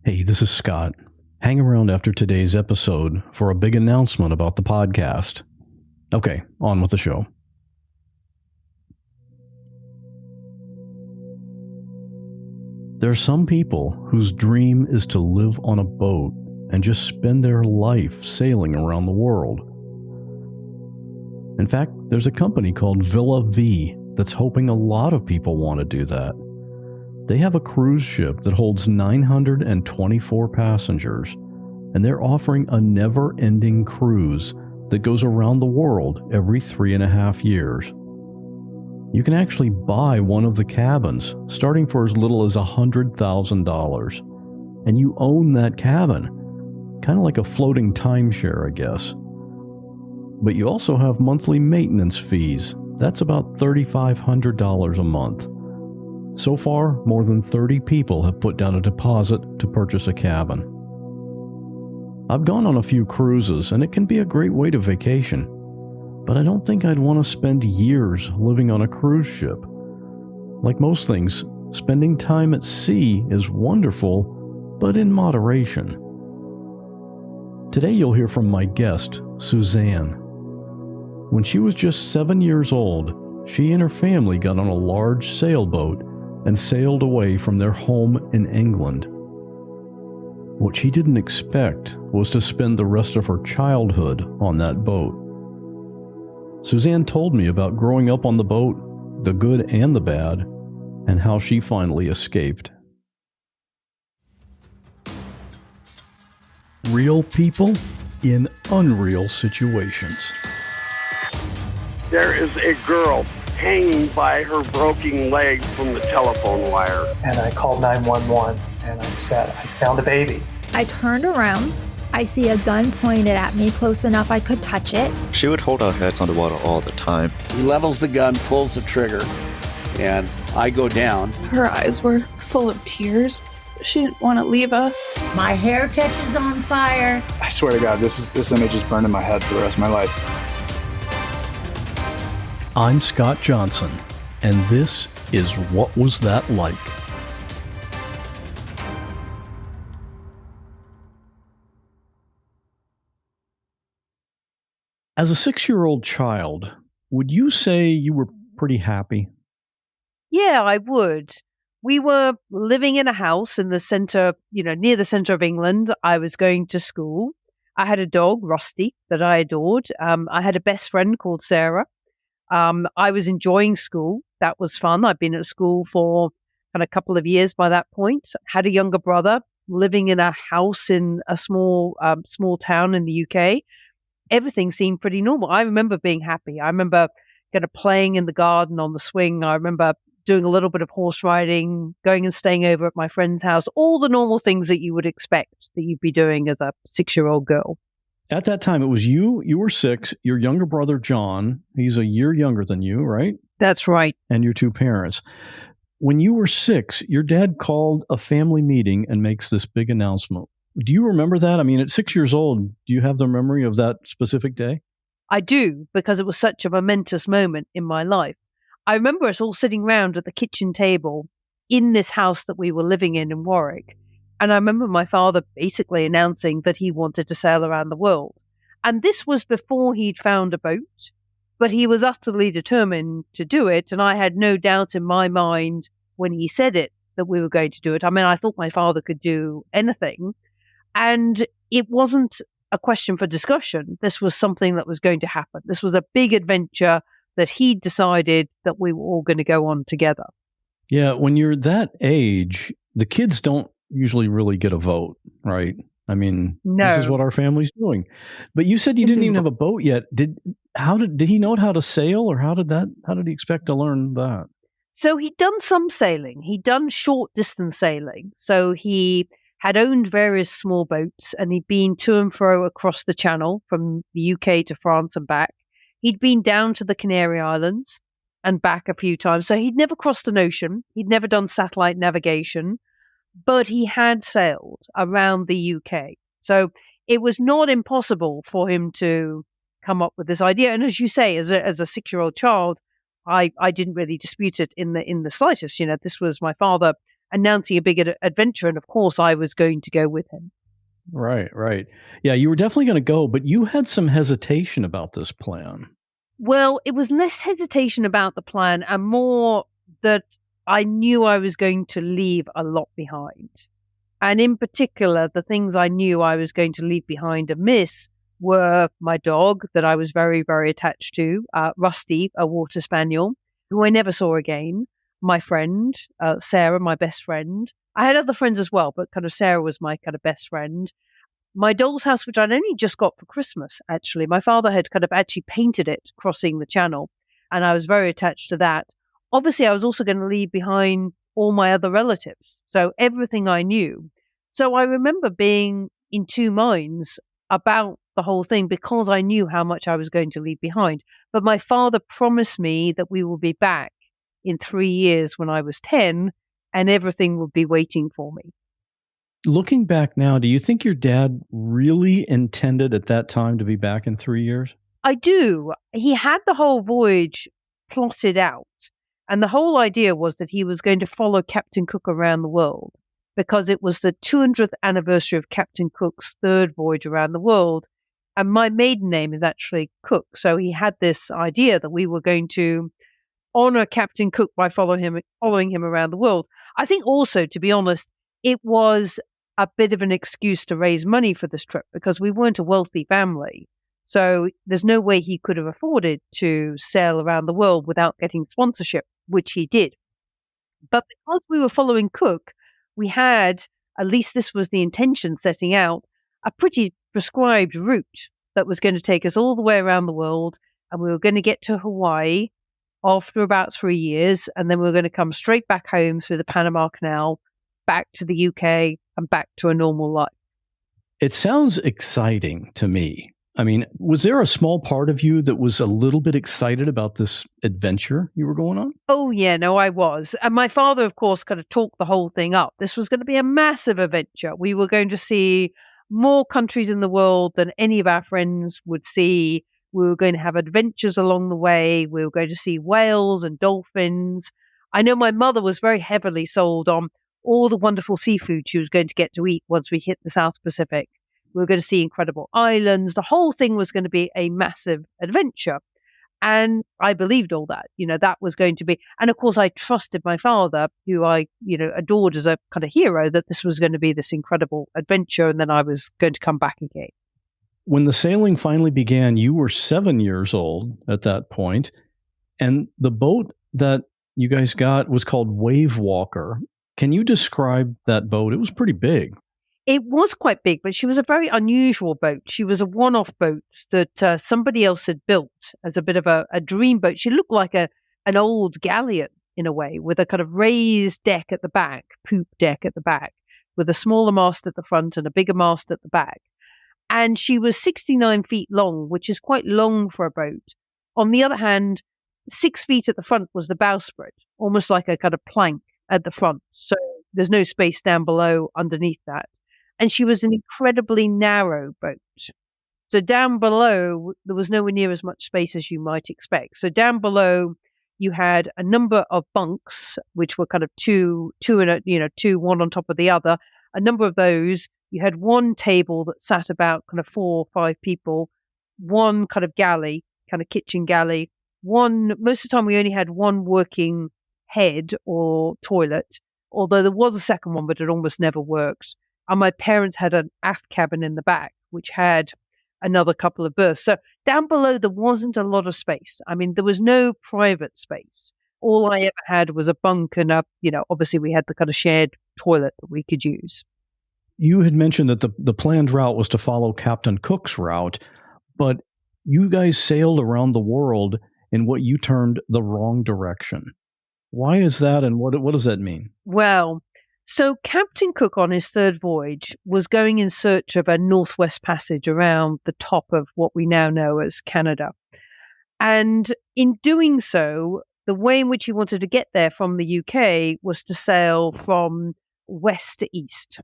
Hey, this is Scott. Hang around after today's episode for a big announcement about the podcast. Okay, on with the show. There are some people whose dream is to live on a boat and just spend their life sailing around the world. In fact, there's a company called Villa V that's hoping a lot of people want to do that. They have a cruise ship that holds 924 passengers, and they're offering a never-ending cruise that goes around the world every 3.5 years. You can actually buy one of the cabins, starting for as little as $100,000, and you own that cabin, kind of like a floating timeshare, I guess. But you also have monthly maintenance fees. That's about $3,500 a month. So far, more than 30 people have put down a deposit to purchase a cabin. I've gone on a few cruises, and it can be a great way to vacation, but I don't think I'd want to spend years living on a cruise ship. Like most things, spending time at sea is wonderful, but in moderation. Today you'll hear from my guest, Suzanne. When she was just 7 years old, she and her family got on a large sailboat and sailed away from their home in England. What she didn't expect was to spend the rest of her childhood on that boat. Suzanne told me about growing up on the boat, the good and the bad, and how she finally escaped. Real people in unreal situations. There is a girl hanging by her broken leg from the telephone wire. And I called 911 and I said, I found a baby. I turned around. I see a gun pointed at me close enough I could touch it. She would hold our heads on the water all the time. He levels the gun, pulls the trigger, and I go down. Her eyes were full of tears. She didn't want to leave us. My hair catches on fire. I swear to God, this image is burned in my head for the rest of my life. I'm Scott Johnson, and this is What Was That Like? As a 6-year-old child, would you say you were pretty happy? Yeah, I would. We were living in a house in the center, near the center of England. I was going to school. I had a dog, Rusty, that I adored. I had a best friend called Sarah. I was enjoying school. That was fun. I'd been at school for a couple of years by that point. Had a younger brother living in a house in a small town in the UK. Everything seemed pretty normal. I remember being happy. I remember playing in the garden on the swing. I remember doing a little bit of horse riding, going and staying over at my friend's house. All the normal things that you would expect that you'd be doing as a 6-year-old girl. At that time, it was you were 6, your younger brother, John, he's a year younger than you, right? That's right. And your 2 parents. When you were 6, your dad called a family meeting and makes this big announcement. Do you remember that? I mean, at 6 years old, do you have the memory of that specific day? I do, because it was such a momentous moment in my life. I remember us all sitting round at the kitchen table in this house that we were living in Warwick. And I remember my father basically announcing that he wanted to sail around the world. And this was before he'd found a boat, but he was utterly determined to do it. And I had no doubt in my mind when he said it that we were going to do it. I mean, I thought my father could do anything. And it wasn't a question for discussion. This was something that was going to happen. This was a big adventure that he decided that we were all going to go on together. Yeah, when you're that age, the kids don't usually really get a vote, right? I mean, no. This is what our family's doing. But you said you didn't even have a boat yet. Did he know how to sail, or how did he expect to learn that? So he'd done some sailing. He'd done short distance sailing. So he had owned various small boats, and he'd been to and fro across the channel from the UK to France and back. He'd been down to the Canary Islands and back a few times. So he'd never crossed an ocean. He'd never done satellite navigation, but he had sailed around the UK. So it was not impossible for him to come up with this idea. And as you say, as a 6-year-old child, I didn't really dispute it in the slightest. This was my father announcing a big adventure. And of course, I was going to go with him. Right, right. Yeah, you were definitely going to go, but you had some hesitation about this plan. Well, it was less hesitation about the plan and more that I knew I was going to leave a lot behind. And in particular, the things I knew I was going to leave behind and miss were my dog that I was very, very attached to, Rusty, a water spaniel, who I never saw again, my friend, Sarah, my best friend. I had other friends as well, but kind of Sarah was my kind of best friend. My doll's house, which I'd only just got for Christmas, actually. My father had kind of actually painted it crossing the channel, and I was very attached to that. Obviously, I was also going to leave behind all my other relatives, so everything I knew. So I remember being in two minds about the whole thing because I knew how much I was going to leave behind. But my father promised me that we will be back in 3 years when I was 10, and everything would be waiting for me. Looking back now, do you think your dad really intended at that time to be back in 3 years? I do. He had the whole voyage plotted out. And the whole idea was that he was going to follow Captain Cook around the world because it was the 200th anniversary of Captain Cook's third voyage around the world. And my maiden name is actually Cook. So he had this idea that we were going to honor Captain Cook by following him around the world. I think also, to be honest, it was a bit of an excuse to raise money for this trip because we weren't a wealthy family. So there's no way he could have afforded to sail around the world without getting sponsorship, which he did. But because we were following Cook, we had, at least this was the intention setting out, a pretty prescribed route that was going to take us all the way around the world. And we were going to get to Hawaii after about 3 years. And then we were going to come straight back home through the Panama Canal, back to the UK and back to a normal life. It sounds exciting to me. I mean, was there a small part of you that was a little bit excited about this adventure you were going on? Oh, yeah, no, I was. And my father, of course, kind of talked the whole thing up. This was going to be a massive adventure. We were going to see more countries in the world than any of our friends would see. We were going to have adventures along the way. We were going to see whales and dolphins. I know my mother was very heavily sold on all the wonderful seafood she was going to get to eat once we hit the South Pacific. We were going to see incredible islands. The whole thing was going to be a massive adventure. And I believed all that, that was going to be. And of course, I trusted my father, who I, adored as a kind of hero, that this was going to be this incredible adventure. And then I was going to come back again. When the sailing finally began, you were 7 years old at that point. And the boat that you guys got was called Wave Walker. Can you describe that boat? It was pretty big. It was quite big, but she was a very unusual boat. She was a one-off boat that somebody else had built as a bit of a dream boat. She looked like an old galleon in a way, with a kind of raised deck at the back, poop deck at the back, with a smaller mast at the front and a bigger mast at the back. And she was 69 feet long, which is quite long for a boat. On the other hand, 6 feet at the front was the bowsprit, almost like a kind of plank at the front. So there's no space down below underneath that. And she was an incredibly narrow boat. So down below, there was nowhere near as much space as you might expect. So down below, you had a number of bunks, which were kind of two, one on top of the other. A number of those. You had one table that sat about kind of 4 or 5 people, one kind of galley, kind of kitchen galley. Most of the time we only had one working head or toilet, although there was a second one, but it almost never worked. And my parents had an aft cabin in the back, which had another couple of berths. So down below, there wasn't a lot of space. I mean, there was no private space. All I ever had was a bunk and obviously we had the kind of shared toilet that we could use. You had mentioned that the planned route was to follow Captain Cook's route, but you guys sailed around the world in what you termed the wrong direction. Why is that, and what does that mean? Well, so Captain Cook on his third voyage was going in search of a northwest passage around the top of what we now know as Canada. And in doing so, the way in which he wanted to get there from the UK was to sail from west to east,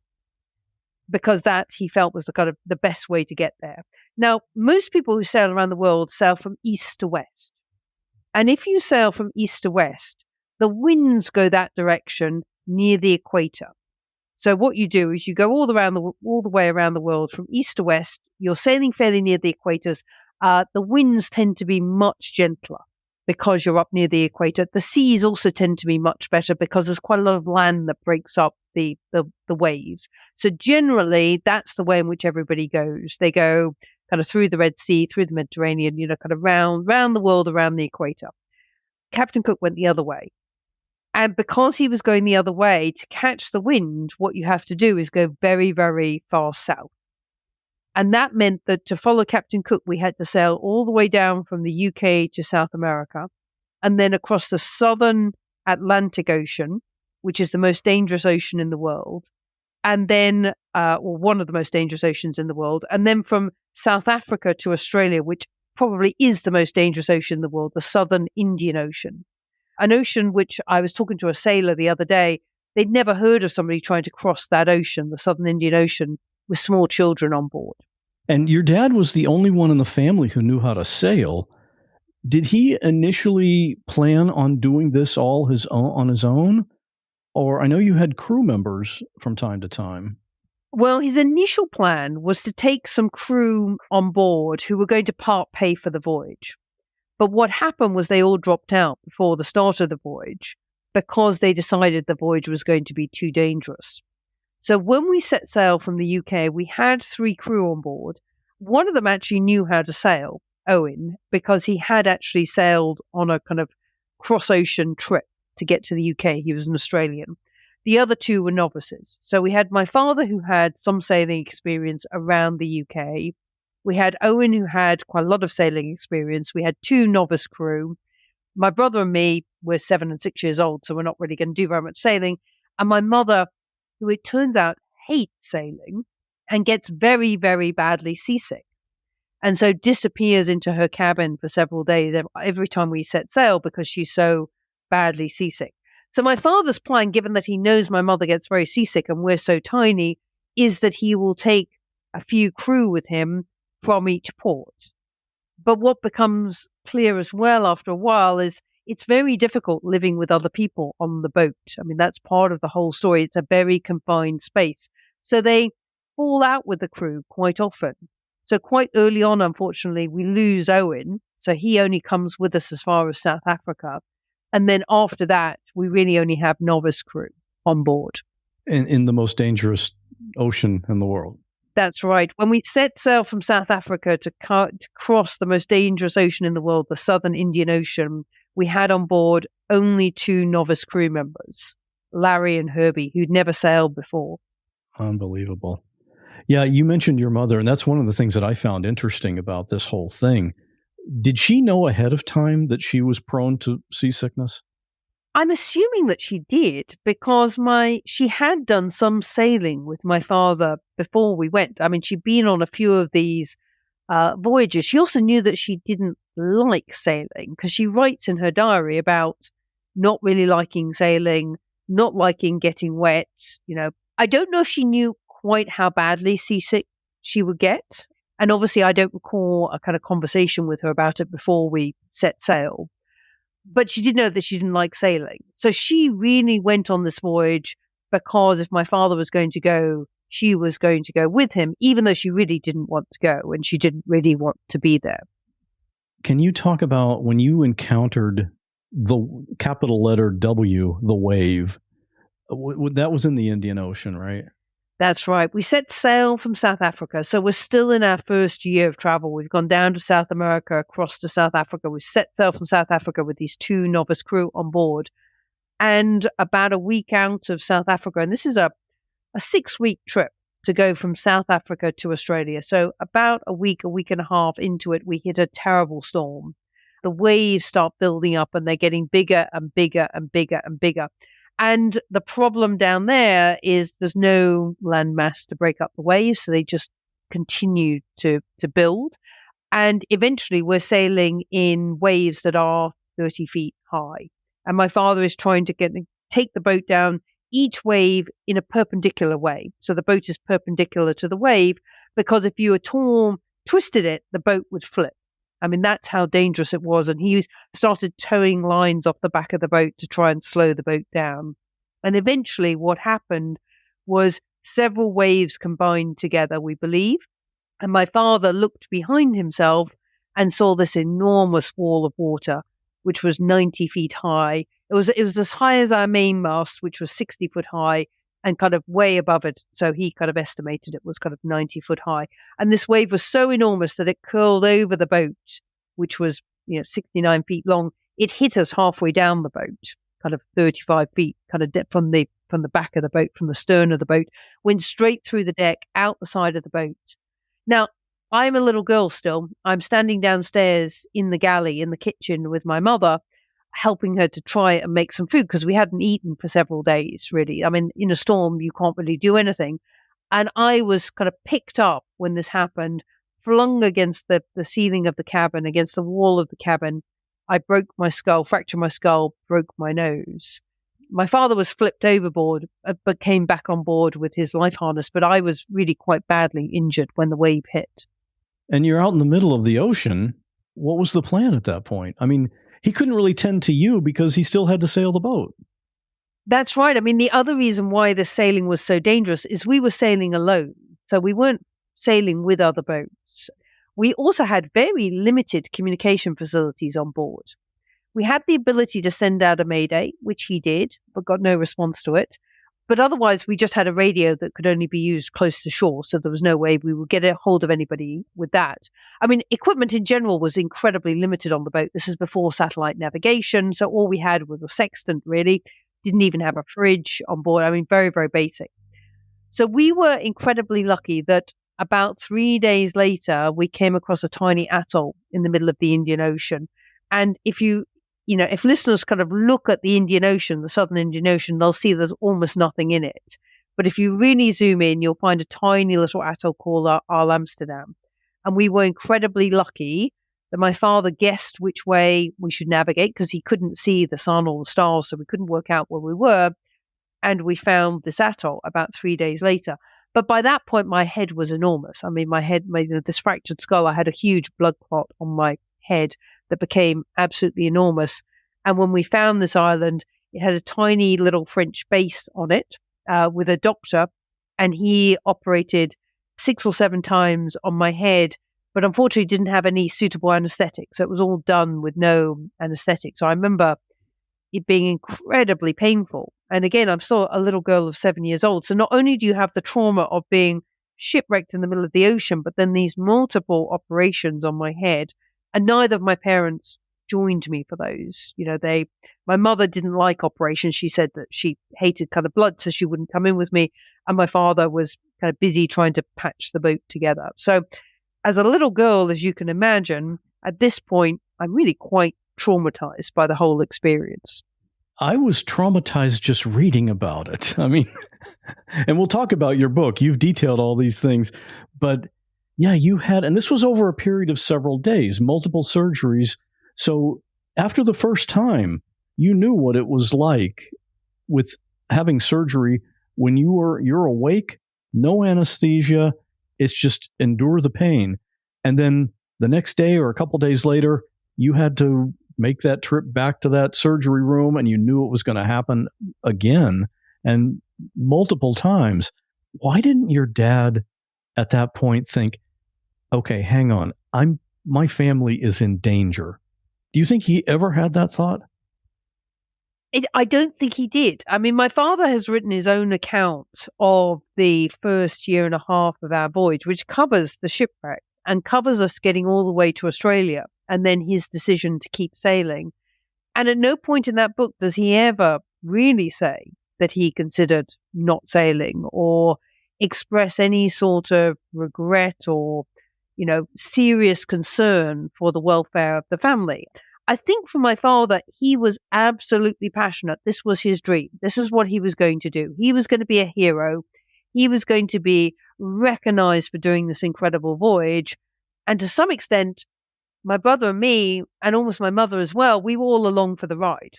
because that he felt was the kind of the best way to get there. Now, most people who sail around the world sail from east to west. And if you sail from east to west, the winds go that direction near the equator. So what you do is you go all the way around the world from east to west. You're sailing fairly near the equators. The winds tend to be much gentler because you're up near the equator. The seas also tend to be much better because there's quite a lot of land that breaks up the waves. So generally, that's the way in which everybody goes. They go kind of through the Red Sea, through the Mediterranean, kind of round the world around the equator. Captain Cook went the other way. And because he was going the other way, to catch the wind, what you have to do is go very, very far south. And that meant that to follow Captain Cook, we had to sail all the way down from the UK to South America, and then across the southern Atlantic Ocean, which is the most dangerous ocean in the world, and then, or one of the most dangerous oceans in the world, and then from South Africa to Australia, which probably is the most dangerous ocean in the world, the Southern Indian Ocean. An ocean which I was talking to a sailor the other day, they'd never heard of somebody trying to cross that ocean, the Southern Indian Ocean, with small children on board. And your dad was the only one in the family who knew how to sail. Did he initially plan on doing this all on his own? Or I know you had crew members from time to time. Well, his initial plan was to take some crew on board who were going to part pay for the voyage. But what happened was they all dropped out before the start of the voyage because they decided the voyage was going to be too dangerous. So when we set sail from the UK, we had 3 crew on board. One of them actually knew how to sail, Owen, because he had actually sailed on a kind of cross-ocean trip to get to the UK. He was an Australian. The other 2 were novices. So we had my father, who had some sailing experience around the UK. We had Owen, who had quite a lot of sailing experience. We had 2 novice crew. My brother and me were 7 and 6 years old, so we're not really going to do very much sailing. And my mother, who it turns out hates sailing and gets very, very badly seasick. And so disappears into her cabin for several days every time we set sail because she's so badly seasick. So my father's plan, given that he knows my mother gets very seasick and we're so tiny, is that he will take a few crew with him from each port. But what becomes clear as well after a while is it's very difficult living with other people on the boat. I mean, that's part of the whole story. It's a very confined space. So they fall out with the crew quite often. So quite early on, unfortunately, we lose Owen. So he only comes with us as far as South Africa. And then after that, we really only have novice crew on board. In the most dangerous ocean in the world. That's right. When we set sail from South Africa to cross the most dangerous ocean in the world, the Southern Indian Ocean, we had on board only 2 novice crew members, Larry and Herbie, who'd never sailed before. Unbelievable. Yeah, you mentioned your mother, and that's one of the things that I found interesting about this whole thing. Did she know ahead of time that she was prone to seasickness? I'm assuming that she did because she had done some sailing with my father before we went. I mean, she'd been on a few of these voyages. She also knew that she didn't like sailing because she writes in her diary about not really liking sailing, not liking getting wet. I don't know if she knew quite how badly seasick she would get. And obviously, I don't recall a kind of conversation with her about it before we set sail. But she did know that she didn't like sailing. So she really went on this voyage because if my father was going to go, she was going to go with him, even though she really didn't want to go and she didn't really want to be there. Can you talk about when you encountered the capital letter W, the wave? That was in the Indian Ocean, right? That's right. We set sail from South Africa. So we're still in our first year of travel. We've gone down to South America, across to South Africa. We set sail from South Africa with these 2 novice crew on board. And about a week out of South Africa, and this is a 6-week trip to go from South Africa to Australia. So about a week and a half into it, we hit a terrible storm. The waves start building up and they're getting bigger and bigger and bigger and bigger. And the problem down there is there's no landmass to break up the waves, so they just continue to build. And eventually we're sailing in waves that are 30 feet high. And my father is trying to take the boat down each wave in a perpendicular way. So the boat is perpendicular to the wave, because if you twisted it, the boat would flip. I mean, that's how dangerous it was. And he started towing lines off the back of the boat to try and slow the boat down. And eventually what happened was several waves combined together, we believe. And my father looked behind himself and saw this enormous wall of water, which was 90 feet high. It was as high as our mainmast, which was 60 foot high, and kind of way above it. So he kind of estimated it was kind of 90 foot high. And this wave was so enormous that it curled over the boat, which was, 69 feet long. It hit us halfway down the boat, kind of 35 feet, kind of from the back of the boat, from the stern of the boat, went straight through the deck, out the side of the boat. Now, I'm a little girl still. I'm standing downstairs in the galley, in the kitchen with my mother, helping her to try and make some food because we hadn't eaten for several days, really. I mean, in a storm, you can't really do anything. And I was kind of picked up when this happened, flung against the ceiling of the cabin, against the wall of the cabin. I broke my skull, fractured my skull, broke my nose. My father was flipped overboard, but came back on board with his life harness. But I was really quite badly injured when the wave hit. And you're out in the middle of the ocean. What was the plan at that point? I mean, he couldn't really tend to you because he still had to sail the boat. That's right. I mean, the other reason why the sailing was so dangerous is we were sailing alone. So we weren't sailing with other boats. We also had very limited communication facilities on board. We had the ability to send out a mayday, which he did, but got no response to it. But otherwise, we just had a radio that could only be used close to shore, so there was no way we would get a hold of anybody with that. I mean, equipment in general was incredibly limited on the boat. This is before satellite navigation, so all we had was a sextant, really. Didn't even have a fridge on board. I mean, very, very basic. So we were incredibly lucky that about 3 days later, we came across a tiny atoll in the middle of the Indian Ocean. And if if listeners kind of look at the Indian Ocean, the Southern Indian Ocean, they'll see there's almost nothing in it. But if you really zoom in, you'll find a tiny little atoll called Isle Amsterdam. And we were incredibly lucky that my father guessed which way we should navigate because he couldn't see the sun or the stars, so we couldn't work out where we were. And we found this atoll about 3 days later. But by that point, my head was enormous. I mean, this fractured skull, I had a huge blood clot on my head that became absolutely enormous. And when we found this island, it had a tiny little French base on it with a doctor, and he operated 6 or 7 times on my head, but unfortunately didn't have any suitable anesthetic. So it was all done with no anesthetic. So I remember it being incredibly painful. And again, I'm still a little girl of 7 years old. So not only do you have the trauma of being shipwrecked in the middle of the ocean, but then these multiple operations on my head. And neither of my parents joined me for those. My mother didn't like operations. She said that she hated kind of blood, so she wouldn't come in with me. And my father was kind of busy trying to patch the boat together. So as a little girl, as you can imagine, at this point, I'm really quite traumatized by the whole experience. I was traumatized just reading about it. I mean, and we'll talk about your book. You've detailed all these things, but yeah, you had, and this was over a period of several days, multiple surgeries. So after the first time, you knew what it was like with having surgery when you're awake, no anesthesia. It's just endure the pain. And then the next day or a couple days later, you had to make that trip back to that surgery room, and you knew it was going to happen again and multiple times. Why didn't your dad at that point think, okay, hang on, my family is in danger? Do you think he ever had that thought? I don't think he did. I mean, my father has written his own account of the first year and a half of our voyage, which covers the shipwreck and covers us getting all the way to Australia and then his decision to keep sailing. And at no point in that book does he ever really say that he considered not sailing or express any sort of regret or, serious concern for the welfare of the family. I think for my father, he was absolutely passionate. This was his dream. This is what he was going to do. He was going to be a hero. He was going to be recognized for doing this incredible voyage. And to some extent, my brother and me, and almost my mother as well, we were all along for the ride.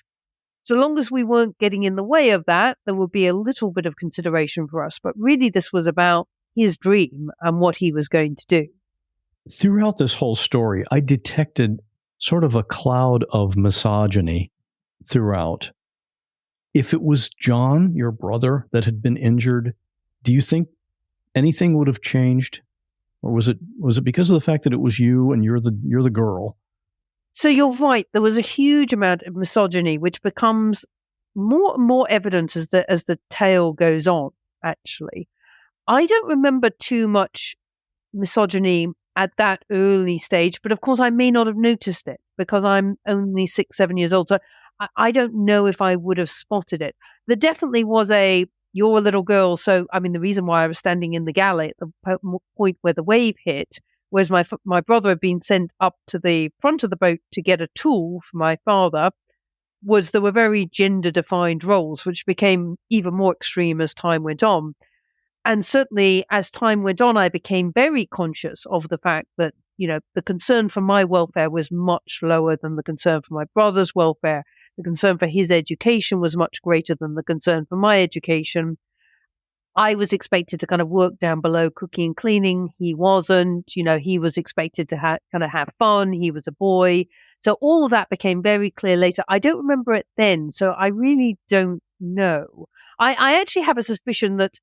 So long as we weren't getting in the way of that, there would be a little bit of consideration for us. But really, this was about his dream and what he was going to do. Throughout this whole story, I detected sort of a cloud of misogyny throughout. If it was John, your brother, that had been injured, do you think anything would have changed? Or was it because of the fact that it was you and you're the girl? So you're right. There was a huge amount of misogyny, which becomes more and more evident as the tale goes on, actually. I don't remember too much misogyny at that early stage, but of course I may not have noticed it because I'm only 6, 7 years old. So I don't know if I would have spotted it. There definitely was you're a little girl. So, I mean, the reason why I was standing in the galley at the point where the wave hit was my brother had been sent up to the front of the boat to get a tool for my father, was there were very gender-defined roles, which became even more extreme as time went on. And certainly as time went on, I became very conscious of the fact that, the concern for my welfare was much lower than the concern for my brother's welfare. The concern for his education was much greater than the concern for my education. I was expected to kind of work down below cooking and cleaning. He wasn't. He was expected to kind of have fun. He was a boy. So all of that became very clear later. I don't remember it then, so I really don't know. I actually have a suspicion that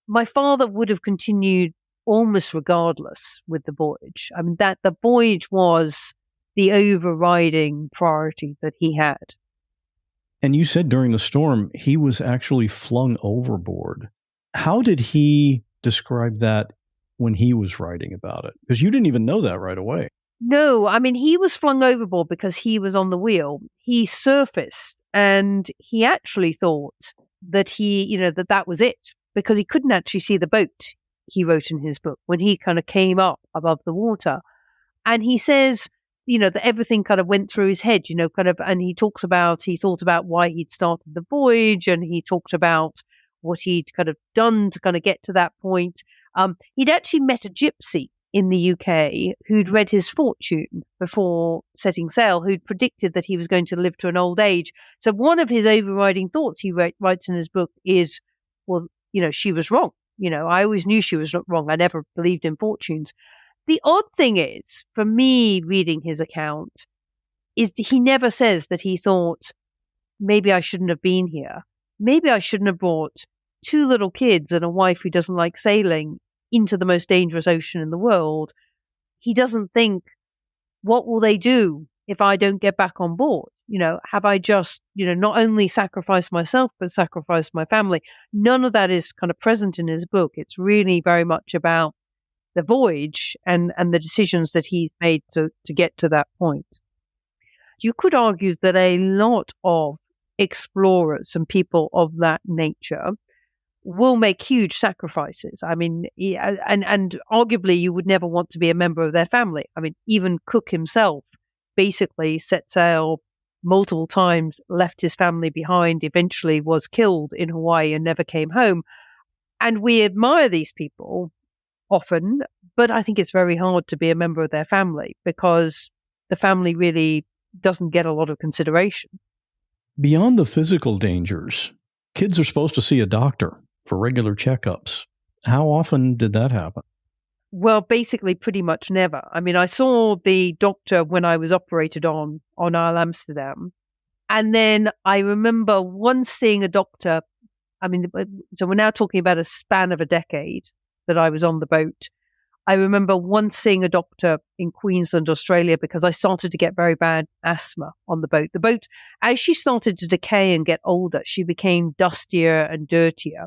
my father would have continued almost regardless with the voyage. I mean, that the voyage was the overriding priority that he had. And you said during the storm, he was actually flung overboard. How did he describe that when he was writing about it? Because you didn't even know that right away. No, I mean, he was flung overboard because he was on the wheel. He surfaced and he actually thought that that was it because he couldn't actually see the boat, he wrote in his book, when he kind of came up above the water. And he says, that everything kind of went through his head, and he thought about why he'd started the voyage, and he talked about what he'd kind of done to kind of get to that point. He'd actually met a gypsy in the UK who'd read his fortune before setting sail, who'd predicted that he was going to live to an old age. So one of his overriding thoughts he writes in his book is, well, she was wrong. I always knew she was wrong. I never believed in fortunes. The odd thing is, for me reading his account, is he never says that he thought, maybe I shouldn't have been here. Maybe I shouldn't have brought 2 little kids and a wife who doesn't like sailing into the most dangerous ocean in the world. He doesn't think, what will they do if I don't get back on board? Have I just, not only sacrificed myself, but sacrificed my family? None of that is kind of present in his book. It's really very much about the voyage and the decisions that he's made to get to that point. You could argue that a lot of explorers and people of that nature will make huge sacrifices. I mean, and arguably you would never want to be a member of their family. I mean, even Cook himself basically set sail multiple times, left his family behind, eventually was killed in Hawaii and never came home. And we admire these people often, but I think it's very hard to be a member of their family because the family really doesn't get a lot of consideration. Beyond the physical dangers, kids are supposed to see a doctor for regular checkups. How often did that happen? Well, basically pretty much never. I mean, I saw the doctor when I was operated on Isle Amsterdam. And then I remember once seeing a doctor. I mean, so we're now talking about a span of a decade that I was on the boat. I remember once seeing a doctor in Queensland, Australia, because I started to get very bad asthma on the boat. The boat, as she started to decay and get older, she became dustier and dirtier.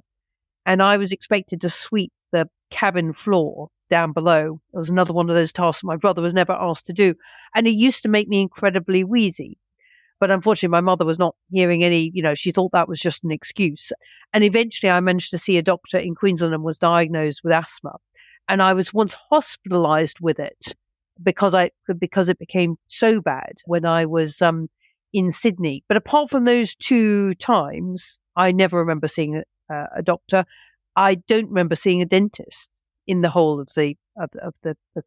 And I was expected to sweep the cabin floor down below. It was another one of those tasks my brother was never asked to do. And it used to make me incredibly wheezy. But unfortunately, my mother was not hearing any, she thought that was just an excuse. And eventually I managed to see a doctor in Queensland and was diagnosed with asthma. And I was once hospitalized with it because it became so bad when I was in Sydney. But apart from those 2 times, I never remember seeing a doctor. I don't remember seeing a dentist in the whole of the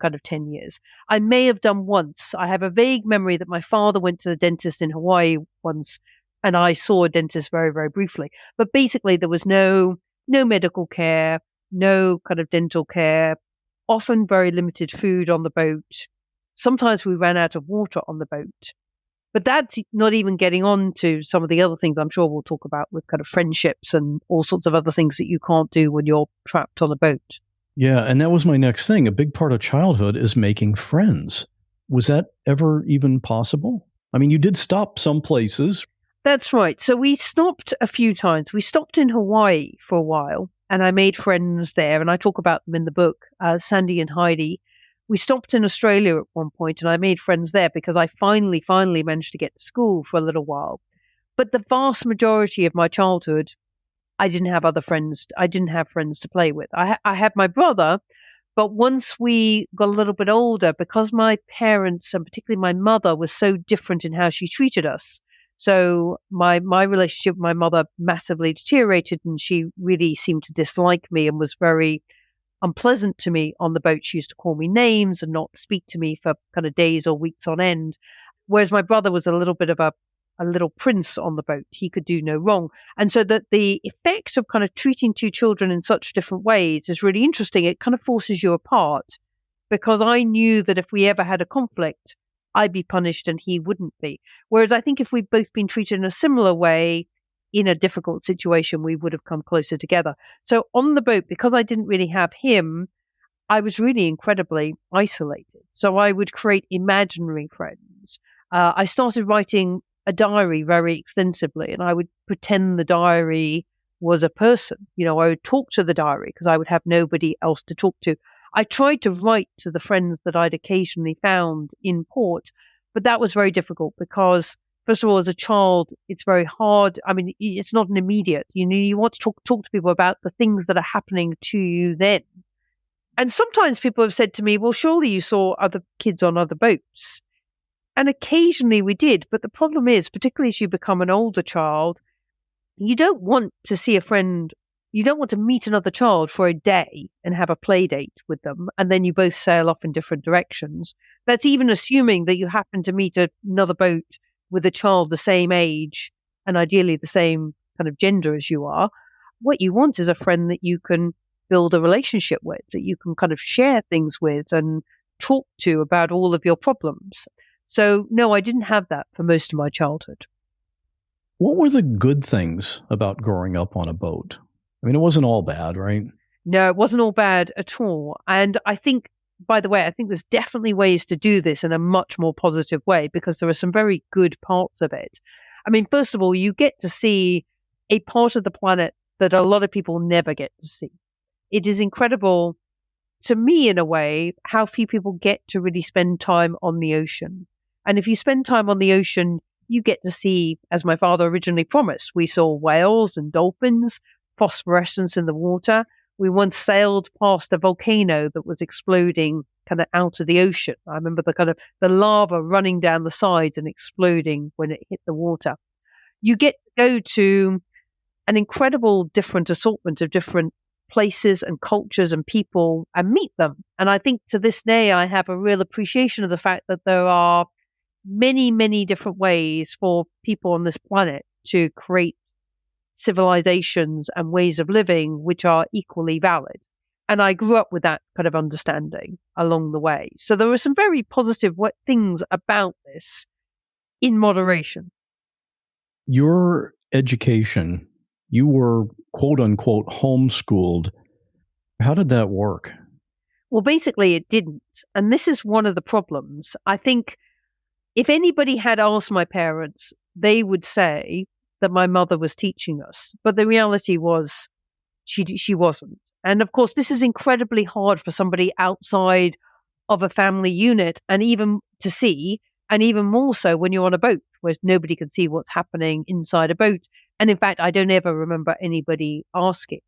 kind of 10 years. I may have done once. I have a vague memory that my father went to the dentist in Hawaii once, and I saw a dentist very, very briefly. But basically, there was no medical care, no kind of dental care, often very limited food on the boat. Sometimes we ran out of water on the boat. But that's not even getting on to some of the other things I'm sure we'll talk about with kind of friendships and all sorts of other things that you can't do when you're trapped on a boat. Yeah, and that was my next thing. A big part of childhood is making friends. Was that ever even possible? I mean, you did stop some places. That's right. So we stopped a few times. We stopped in Hawaii for a while, and I made friends there, and I talk about them in the book, Sandy and Heidi. We stopped in Australia at one point, and I made friends there because I finally managed to get to school for a little while. But the vast majority of my childhood, I didn't have other friends. I didn't have friends to play with. I had my brother, but once we got a little bit older, because my parents, and particularly my mother, was so different in how she treated us, so my relationship with my mother massively deteriorated, and she really seemed to dislike me and was very unpleasant to me on the boat. She used to call me names and not speak to me for kind of days or weeks on end. Whereas my brother was a little bit of a little prince on the boat. He could do no wrong. And so that the effect of kind of treating two children in such different ways is really interesting. It kind of forces you apart, because I knew that if we ever had a conflict, I'd be punished and he wouldn't be. Whereas I think if we'd both been treated in a similar way in a difficult situation, we would have come closer together. So on the boat, because I didn't really have him, I was really incredibly isolated. So I would create imaginary friends. I started writing a diary very extensively, and I would pretend the diary was a person. I would talk to the diary because I would have nobody else to talk to. I tried to write to the friends that I'd occasionally found in port, but that was very difficult because, first of all, as a child, it's very hard. I mean, it's not an immediate. You want to talk to people about the things that are happening to you then. And sometimes people have said to me, well, surely you saw other kids on other boats. And occasionally we did. But the problem is, particularly as you become an older child, you don't want to see a friend. You don't want to meet another child for a day and have a play date with them, and then you both sail off in different directions. That's even assuming that you happen to meet another boat with a child the same age and ideally the same kind of gender as you are. What you want is a friend that you can build a relationship with, that you can kind of share things with and talk to about all of your problems. So, no, I didn't have that for most of my childhood. What were the good things about growing up on a boat? I mean, it wasn't all bad, right? No, it wasn't all bad at all. And I think, by the way, I think there's definitely ways to do this in a much more positive way, because there are some very good parts of it. I mean, first of all, you get to see a part of the planet that a lot of people never get to see. It is incredible to me, in a way, how few people get to really spend time on the ocean. And if you spend time on the ocean, you get to see, as my father originally promised, we saw whales and dolphins, phosphorescence in the water. We once sailed past a volcano that was exploding kind of out of the ocean. I remember the kind of the lava running down the sides and exploding when it hit the water. You get to go to an incredible different assortment of different places and cultures and people and meet them. And I think to this day, I have a real appreciation of the fact that there are many, many different ways for people on this planet to create civilizations and ways of living which are equally valid. And I grew up with that kind of understanding along the way. So there are some very positive things about this in moderation. Your education, you were quote unquote homeschooled. How did that work? Well, basically it didn't. And this is one of the problems. I think if anybody had asked my parents, they would say that my mother was teaching us. But the reality was she wasn't. And of course, this is incredibly hard for somebody outside of a family unit, and even to see, and even more so when you're on a boat where nobody can see what's happening inside a boat. And in fact, I don't ever remember anybody asking.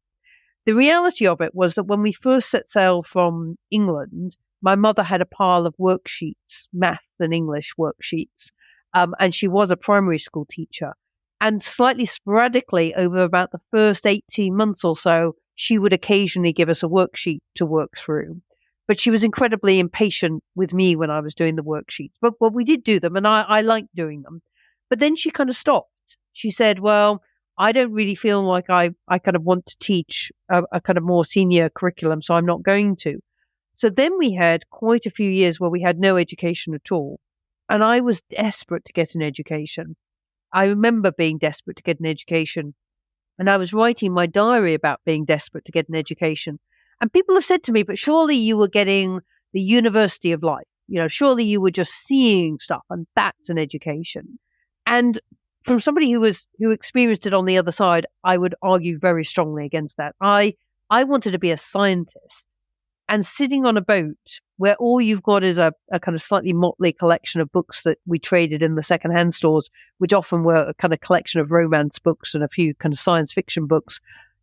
The reality of it was that when we first set sail from England, my mother had a pile of worksheets, math and English worksheets, and she was a primary school teacher. And slightly sporadically, over about the first 18 months or so, she would occasionally give us a worksheet to work through. But she was incredibly impatient with me when I was doing the worksheets. But we did do them, and I liked doing them. But then she kind of stopped. She said, well, I don't really feel like I kind of want to teach a kind of more senior curriculum, so I'm not going to. So then we had quite a few years where we had no education at all. And I was desperate to get an education. I remember being desperate to get an education. And I was writing my diary about being desperate to get an education. And people have said to me, but surely you were getting the university of life. Surely you were just seeing stuff, and that's an education. And from somebody who experienced it on the other side, I would argue very strongly against that. I wanted to be a scientist, and sitting on a boat where all you've got is a kind of slightly motley collection of books that we traded in the secondhand stores, which often were a kind of collection of romance books and a few kind of science fiction books.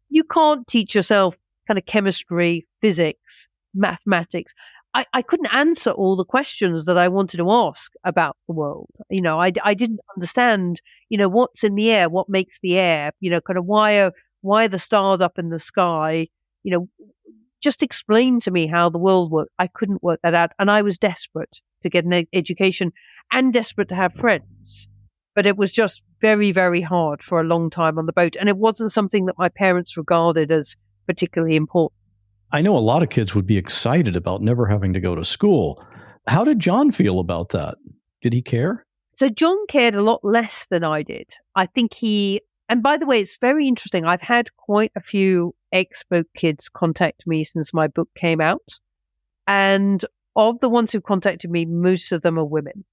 You can't teach yourself kind of chemistry, physics, mathematics. I couldn't answer all the questions that I wanted to ask about the world. I didn't understand, what's in the air, what makes the air, kind of why are the stars up in the sky, just explain to me how the world worked. I couldn't work that out. And I was desperate to get an education and desperate to have friends. But it was just very, very hard for a long time on the boat. And it wasn't something that my parents regarded as particularly important. I know a lot of kids would be excited about never having to go to school. How did John feel about that? Did he care? So John cared a lot less than I did. I think and by the way, it's very interesting. I've had quite a few ex-boat kids contact me since my book came out. And of the ones who contacted me, most of them are women.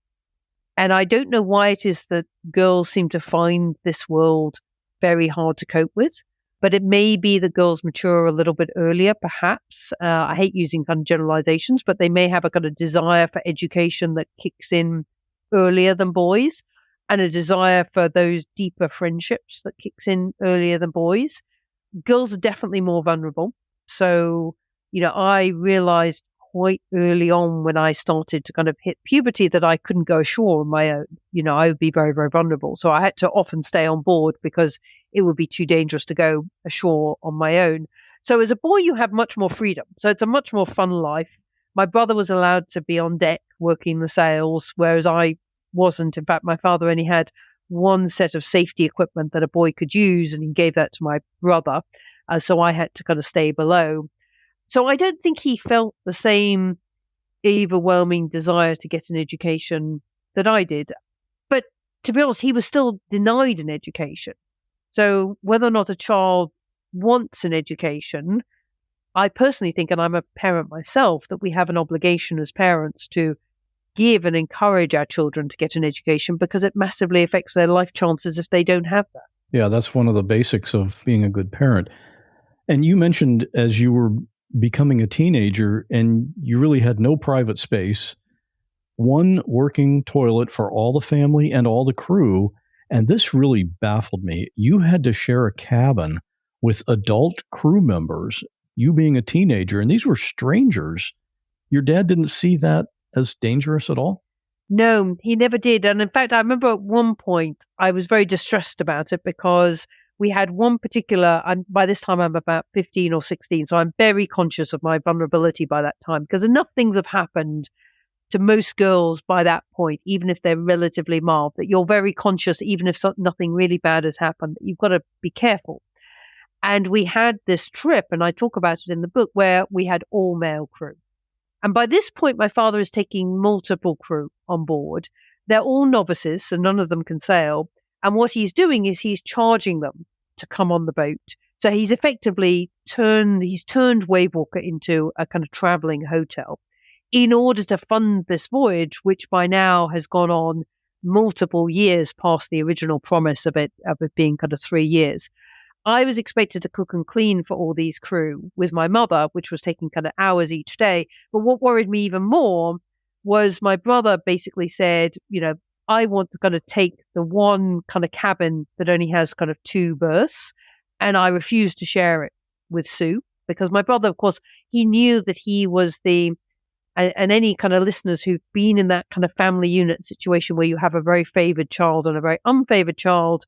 And I don't know why it is that girls seem to find this world very hard to cope with. But it may be that girls mature a little bit earlier, perhaps. I hate using kind of generalizations, but they may have a kind of desire for education that kicks in earlier than boys, and a desire for those deeper friendships that kicks in earlier than boys. Girls are definitely more vulnerable. So, I realized quite early on when I started to kind of hit puberty that I couldn't go ashore on my own. I would be very, very vulnerable. So I had to often stay on board because it would be too dangerous to go ashore on my own. So as a boy, you have much more freedom. So it's a much more fun life. My brother was allowed to be on deck working the sails, whereas I wasn't. In fact, my father only had one set of safety equipment that a boy could use, and he gave that to my brother. So I had to kind of stay below. So I don't think he felt the same overwhelming desire to get an education that I did. But to be honest, he was still denied an education. So whether or not a child wants an education, I personally think, and I'm a parent myself, that we have an obligation as parents to give and encourage our children to get an education because it massively affects their life chances if they don't have that. Yeah, that's one of the basics of being a good parent. And you mentioned as you were becoming a teenager and you really had no private space, one working toilet for all the family and all the crew. And this really baffled me. You had to share a cabin with adult crew members, you being a teenager, and these were strangers. Your dad didn't see that as dangerous at all? No, he never did. And in fact, I remember at one point I was very distressed about it because we had one particular, and by this time I'm about 15 or 16, so I'm very conscious of my vulnerability by that time because enough things have happened to most girls by that point, even if they're relatively mild, that you're very conscious, even if nothing really bad has happened, you've got to be careful. And we had this trip, and I talk about it in the book, where we had all male crew. And by this point, my father is taking multiple crew on board. They're all novices, so none of them can sail. And what he's doing is he's charging them to come on the boat. So he's effectively turned Wavewalker into a kind of traveling hotel in order to fund this voyage, which by now has gone on multiple years past the original promise of it being kind of 3 years. I was expected to cook and clean for all these crew with my mother, which was taking kind of hours each day. But what worried me even more was my brother basically said, I want to kind of take the one kind of cabin that only has kind of 2 berths, and I refused to share it with Sue because my brother, of course, he knew that he was and any kind of listeners who've been in that kind of family unit situation where you have a very favored child and a very unfavored child.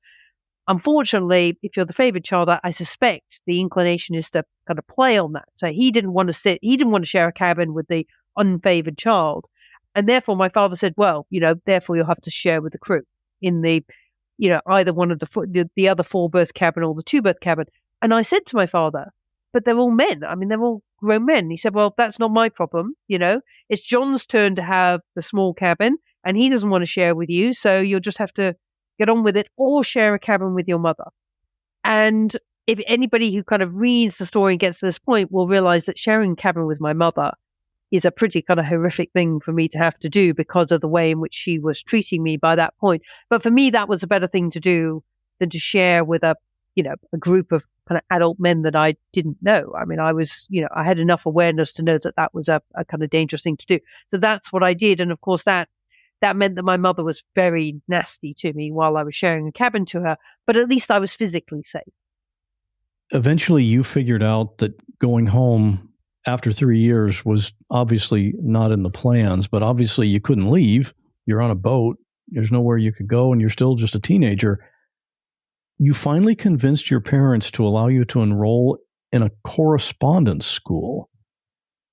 Unfortunately, if you're the favored child, I suspect the inclination is to kind of play on that. So he didn't want to share a cabin with the unfavored child. And therefore my father said, well, therefore you'll have to share with the crew in the, either one of the other 4-berth cabin or the 2-berth cabin. And I said to my father, but they're all men. I mean, they're all grown men. He said, well, that's not my problem. It's John's turn to have the small cabin and he doesn't want to share with you, so you'll just have to get on with it or share a cabin with your mother. And if anybody who kind of reads the story and gets to this point will realize that sharing a cabin with my mother is a pretty kind of horrific thing for me to have to do because of the way in which she was treating me by that point. But for me, that was a better thing to do than to share with a group of kind of adult men that I didn't know. I mean, I was, I had enough awareness to know that that was a kind of dangerous thing to do. So that's what I did. And of course, that meant that my mother was very nasty to me while I was sharing a cabin to her, but at least I was physically safe. Eventually, you figured out that going home after 3 years was obviously not in the plans, but obviously you couldn't leave. You're on a boat. There's nowhere you could go, and you're still just a teenager. You finally convinced your parents to allow you to enroll in a correspondence school.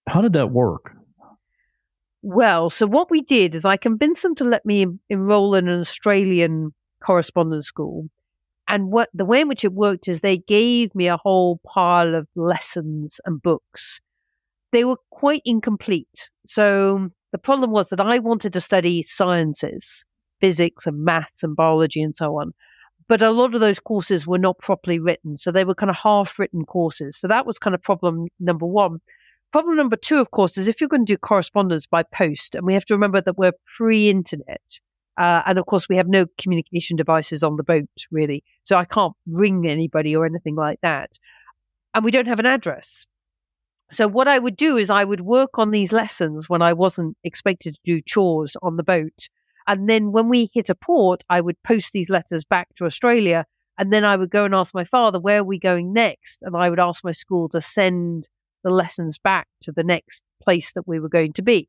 How did that work? Well, so what we did is I convinced them to let me enroll in an Australian correspondence school. And the way in which it worked is they gave me a whole pile of lessons and books. They were quite incomplete. So the problem was that I wanted to study sciences, physics and maths and biology and so on. But a lot of those courses were not properly written. So they were kind of half-written courses. So that was kind of problem number one. Problem number two, of course, is if you're going to do correspondence by post, and we have to remember that we're pre-internet. And of course, we have no communication devices on the boat, really. So I can't ring anybody or anything like that. And we don't have an address. So what I would do is I would work on these lessons when I wasn't expected to do chores on the boat. And then when we hit a port, I would post these letters back to Australia. And then I would go and ask my father, where are we going next? And I would ask my school to send the lessons back to the next place that we were going to be.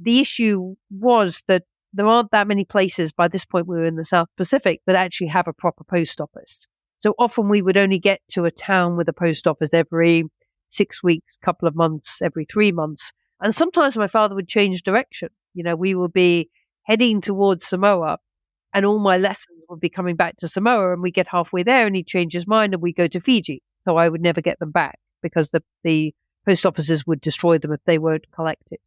The issue was that there aren't that many places, by this point we were in the South Pacific, that actually have a proper post office. So often we would only get to a town with a post office every 6 weeks, couple of months, every 3 months. And sometimes my father would change direction. We would be heading towards Samoa and all my lessons would be coming back to Samoa, and we get halfway there and he'd change his mind and we go to Fiji. So I would never get them back because the post offices would destroy them if they weren't collected.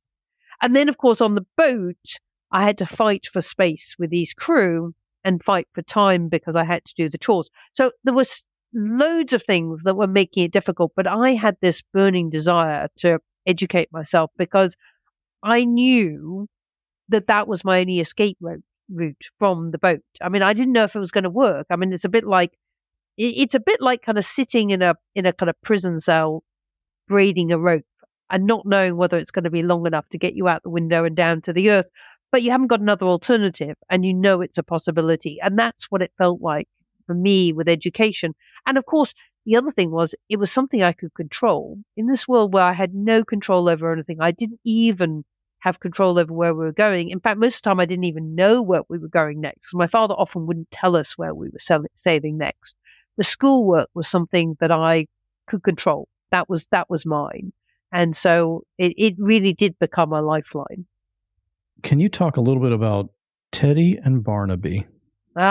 And then, of course, on the boat, I had to fight for space with these crew and fight for time because I had to do the chores. So there was loads of things that were making it difficult, but I had this burning desire to educate myself because I knew that that was my only escape route from the boat. I mean, I didn't know if it was going to work. I mean, it's a bit like kind of sitting in a kind of prison cell, braiding a rope and not knowing whether it's going to be long enough to get you out the window and down to the earth. But you haven't got another alternative and you know it's a possibility. And that's what it felt like for me with education. And of course, the other thing was it was something I could control. In this world where I had no control over anything, I didn't even have control over where we were going. In fact, most of the time I didn't even know where we were going next. My father often wouldn't tell us where we were sailing next. The schoolwork was something that I could control. That was mine. And so it really did become a lifeline. Can you talk a little bit about Teddy and Barnaby? We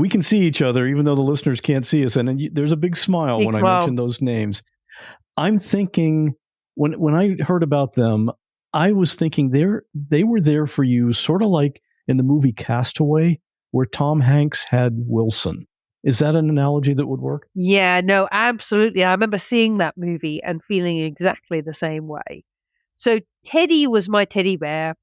can see each other, even though the listeners can't see us. And there's a big smile when I mention those names. I'm thinking, when I heard about them, I was thinking they were there for you, sort of like in the movie Castaway, where Tom Hanks had Wilson. Is that an analogy that would work? Yeah, no, absolutely. I remember seeing that movie and feeling exactly the same way. So Teddy was my teddy bear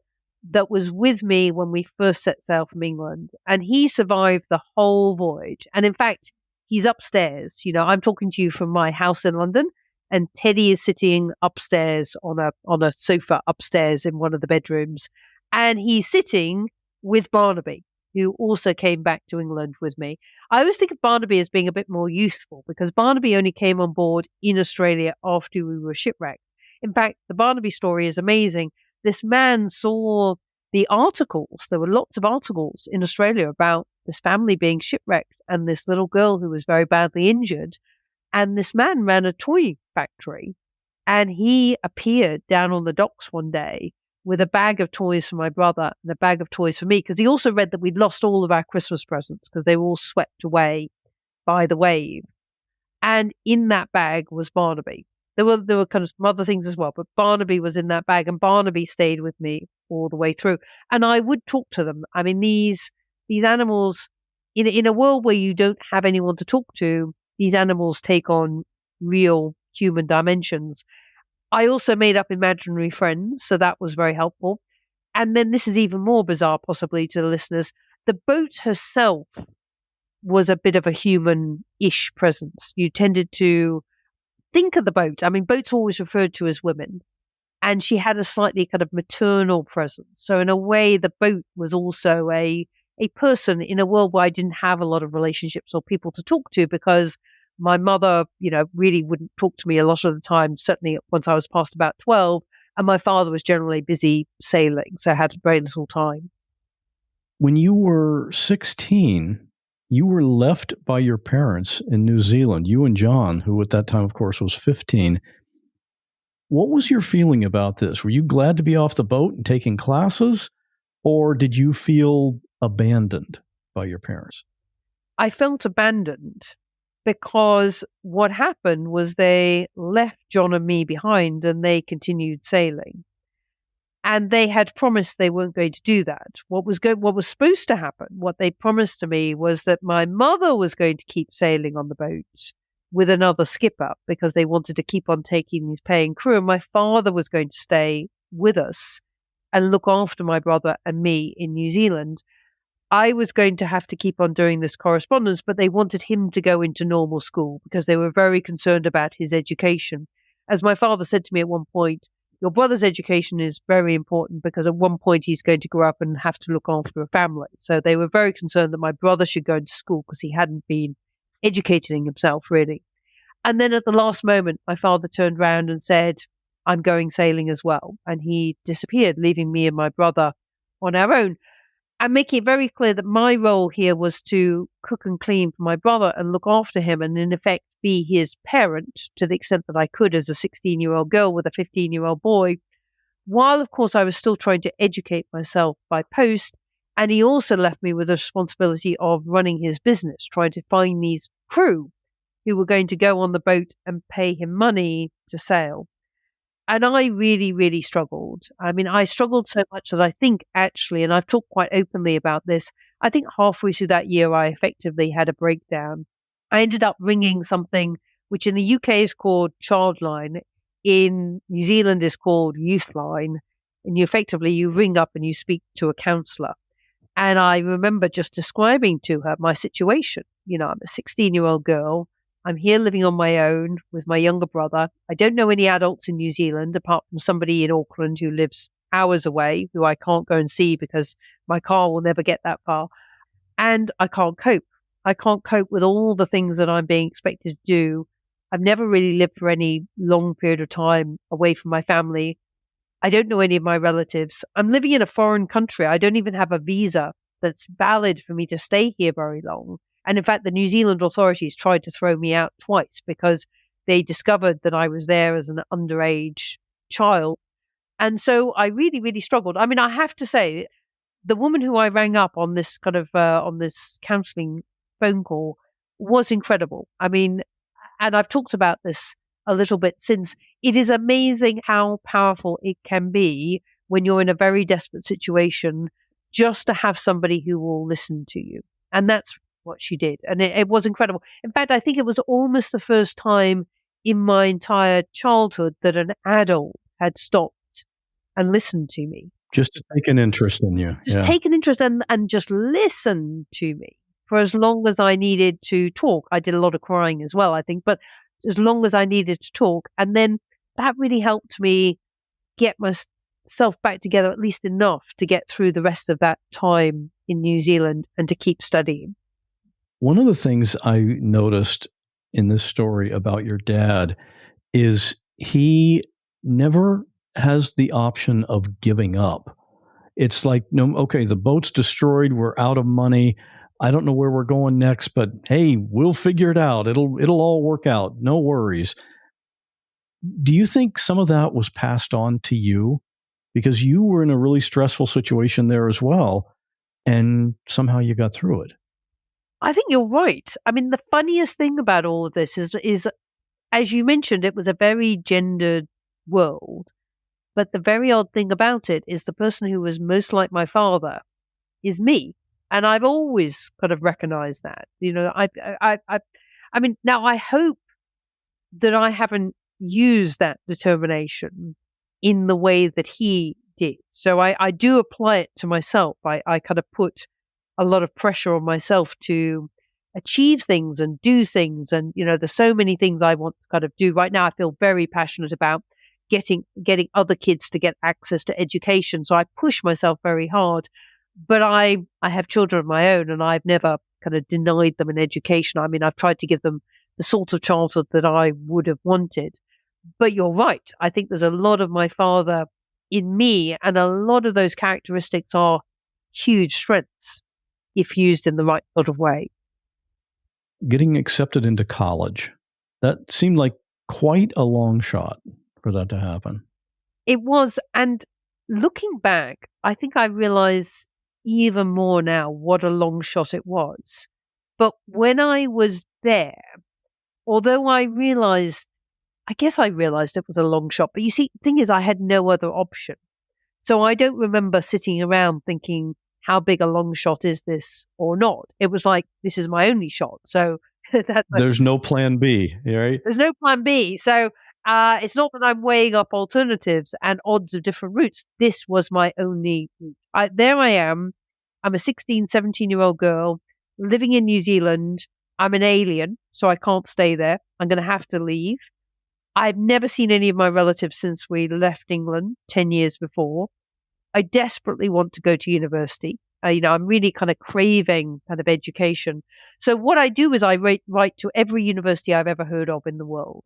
that was with me when we first set sail from England, and he survived the whole voyage. And in fact, he's upstairs. I'm talking to you from my house in London, and Teddy is sitting upstairs on a sofa upstairs in one of the bedrooms, and he's sitting with Barnaby, who also came back to England with me. I always think of Barnaby as being a bit more useful because Barnaby only came on board in Australia after we were shipwrecked. In fact, the Barnaby story is amazing. This man saw the articles. There were lots of articles in Australia about this family being shipwrecked and this little girl who was very badly injured. And this man ran a toy factory, and he appeared down on the docks one day with a bag of toys for my brother and a bag of toys for me, because he also read that we'd lost all of our Christmas presents because they were all swept away by the wave. And in that bag was Barnaby. There were kind of some other things as well, but Barnaby was in that bag, and Barnaby stayed with me all the way through. And I would talk to them. I mean, these animals, in a world where you don't have anyone to talk to, these animals take on real human dimensions. I also made up imaginary friends, so that was very helpful. And then this is even more bizarre, possibly to the listeners. The boat herself was a bit of a human-ish presence. You tended to think of the boat. I mean, boats are always referred to as women. And she had a slightly kind of maternal presence. So in a way, the boat was also a person in a world where I didn't have a lot of relationships or people to talk to, because my mother, really wouldn't talk to me a lot of the time, certainly once I was past about 12. And my father was generally busy sailing, so I had very little time. When you were 16, you were left by your parents in New Zealand, you and John, who at that time, of course, was 15. What was your feeling about this? Were you glad to be off the boat and taking classes, or did you feel abandoned by your parents? I felt abandoned because what happened was they left John and me behind and they continued sailing. And they had promised they weren't going to do that. What was supposed to happen, what they promised to me, was that my mother was going to keep sailing on the boat with another skipper because they wanted to keep on taking these paying crew. And my father was going to stay with us and look after my brother and me in New Zealand. I was going to have to keep on doing this correspondence, but they wanted him to go into normal school because they were very concerned about his education. As my father said to me at one point, your brother's education is very important because at one point he's going to grow up and have to look after a family. So they were very concerned that my brother should go into school because he hadn't been educating himself, really. And then at the last moment, my father turned around and said, I'm going sailing as well. And he disappeared, leaving me and my brother on our own. And making it very clear that my role here was to cook and clean for my brother and look after him and, in effect, be his parent to the extent that I could as a 16-year-old girl with a 15-year-old boy, while, of course, I was still trying to educate myself by post. And he also left me with the responsibility of running his business, trying to find these crew who were going to go on the boat and pay him money to sail. And I really, really struggled. I mean, I struggled so much that I think actually, and I've talked quite openly about this, I think halfway through that year, I effectively had a breakdown. I ended up ringing something which in the UK is called Childline, in New Zealand is called Youthline. And you ring up and you speak to a counsellor. And I remember just describing to her my situation. I'm a 16-year-old girl. I'm here living on my own with my younger brother. I don't know any adults in New Zealand apart from somebody in Auckland who lives hours away, who I can't go and see because my car will never get that far. And I can't cope. I can't cope with all the things that I'm being expected to do. I've never really lived for any long period of time away from my family. I don't know any of my relatives. I'm living in a foreign country. I don't even have a visa that's valid for me to stay here very long. And in fact, the New Zealand authorities tried to throw me out twice because they discovered that I was there as an underage child. And so I really, really struggled. I mean, I have to say, the woman who I rang up on this on this counseling phone call was incredible. I mean, and I've talked about this a little bit since. It is amazing how powerful it can be when you're in a very desperate situation, just to have somebody who will listen to you. And that's what she did. And it was incredible. In fact, I think it was almost the first time in my entire childhood that an adult had stopped and listened to me. Just to take an interest in you. Take an interest and just listen to me for as long as I needed to talk. I did a lot of crying as well, I think, but as long as I needed to talk. And then that really helped me get myself back together, at least enough to get through the rest of that time in New Zealand and to keep studying. One of the things I noticed in this story about your dad is he never has the option of giving up. It's like, no, okay, the boat's destroyed. We're out of money. I don't know where we're going next, but hey, we'll figure it out. It'll all work out. No worries. Do you think some of that was passed on to you? Because you were in a really stressful situation there as well, and somehow you got through it. I think you're right. I mean, the funniest thing about all of this is as you mentioned, it was a very gendered world. But the very odd thing about it is the person who was most like my father is me. And I've always kind of recognized that. I mean, now I hope that I haven't used that determination in the way that he did. So I do apply it to myself. I kind of put a lot of pressure on myself to achieve things and do things. And, there's so many things I want to kind of do. Right now, I feel very passionate about getting other kids to get access to education. So I push myself very hard. But I have children of my own, and I've never kind of denied them an education. I mean, I've tried to give them the sort of childhood that I would have wanted. But you're right. I think there's a lot of my father in me, and a lot of those characteristics are huge strengths if used in the right sort of way. Getting accepted into college, that seemed like quite a long shot for that to happen. It was. And looking back, I think I realized even more now what a long shot it was. But when I was there, although I guess I realized it was a long shot. But you see, the thing is, I had no other option. So I don't remember sitting around thinking, how big a long shot is this or not? It was like, this is my only shot. So there's no plan B, right? There's no plan B. So it's not that I'm weighing up alternatives and odds of different routes. This was my only route. There I am. I'm a 16, 17-year-old girl living in New Zealand. I'm an alien, so I can't stay there. I'm going to have to leave. I've never seen any of my relatives since we left England 10 years before. I desperately want to go to university. I'm really kind of craving kind of education. So what I do is I write to every university I've ever heard of in the world.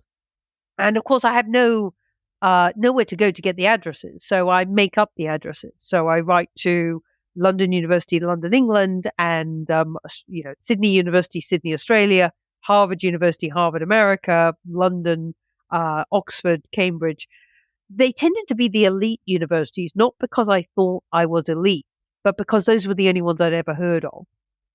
And of course, I have nowhere to go to get the addresses. So I make up the addresses. So I write to London University, London, England, and Sydney University, Sydney, Australia, Harvard University, Harvard, America, London, Oxford, Cambridge. They tended to be the elite universities, not because I thought I was elite, but because those were the only ones I'd ever heard of.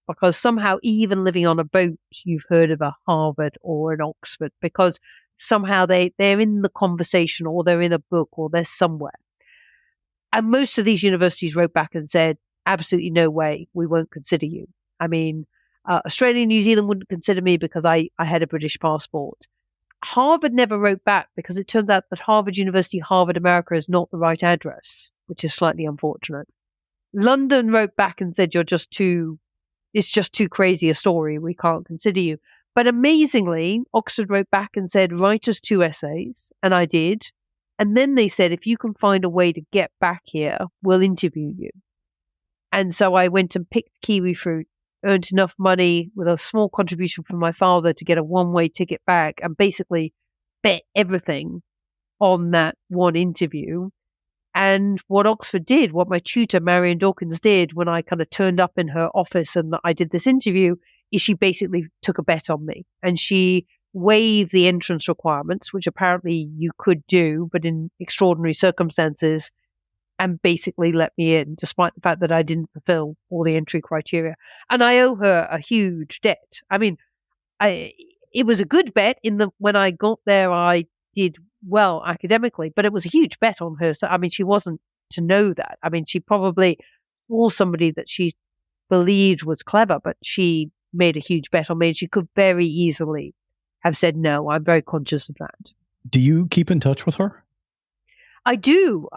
Because somehow, even living on a boat, you've heard of a Harvard or an Oxford, because somehow they're in the conversation, or they're in a book, or they're somewhere. And most of these universities wrote back and said, absolutely no way, we won't consider you. I mean, Australia and New Zealand wouldn't consider me because I had a British passport. Harvard never wrote back because it turns out that Harvard University, Harvard America is not the right address, which is slightly unfortunate. London wrote back and said, it's just too crazy a story. We can't consider you. But amazingly, Oxford wrote back and said, write us 2 essays. And I did. And then they said, if you can find a way to get back here, we'll interview you. And so I went and picked kiwi fruit, earned enough money with a small contribution from my father to get a one-way ticket back, and basically bet everything on that one interview. And what Oxford did, what my tutor, Marion Dawkins, did when I kind of turned up in her office and I did this interview, is she basically took a bet on me. And she waived the entrance requirements, which apparently you could do, but in extraordinary circumstances, and basically let me in, despite the fact that I didn't fulfill all the entry criteria. And I owe her a huge debt. I mean, it was a good bet when I got there, I did well academically, but it was a huge bet on her. So, I mean, she wasn't to know that. I mean, she probably saw somebody that she believed was clever, but she made a huge bet on me, and she could very easily have said no. I'm very conscious of that. Do you keep in touch with her? I do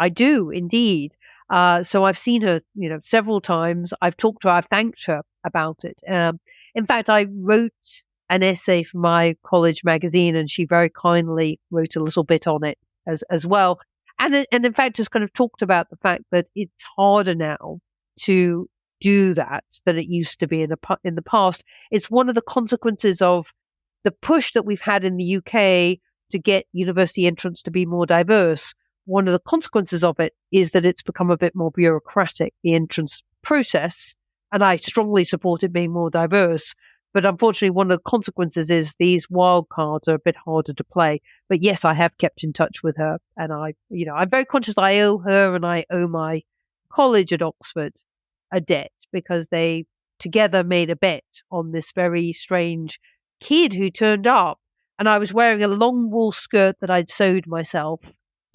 indeed. So I've seen her, several times. I've talked to her. I've thanked her about it. In fact, I wrote an essay for my college magazine, and she very kindly wrote a little bit on it as well. And in fact, just kind of talked about the fact that it's harder now to do that than it used to be in the past. It's one of the consequences of the push that we've had in the UK to get university entrance to be more diverse. One of the consequences of it is that it's become a bit more bureaucratic, the entrance process, and I strongly support it being more diverse. But unfortunately, one of the consequences is these wild cards are a bit harder to play. But yes, I have kept in touch with her, and I'm very conscious I owe her and I owe my college at Oxford a debt, because they together made a bet on this very strange kid who turned up And I was wearing a long wool skirt that I'd sewed myself,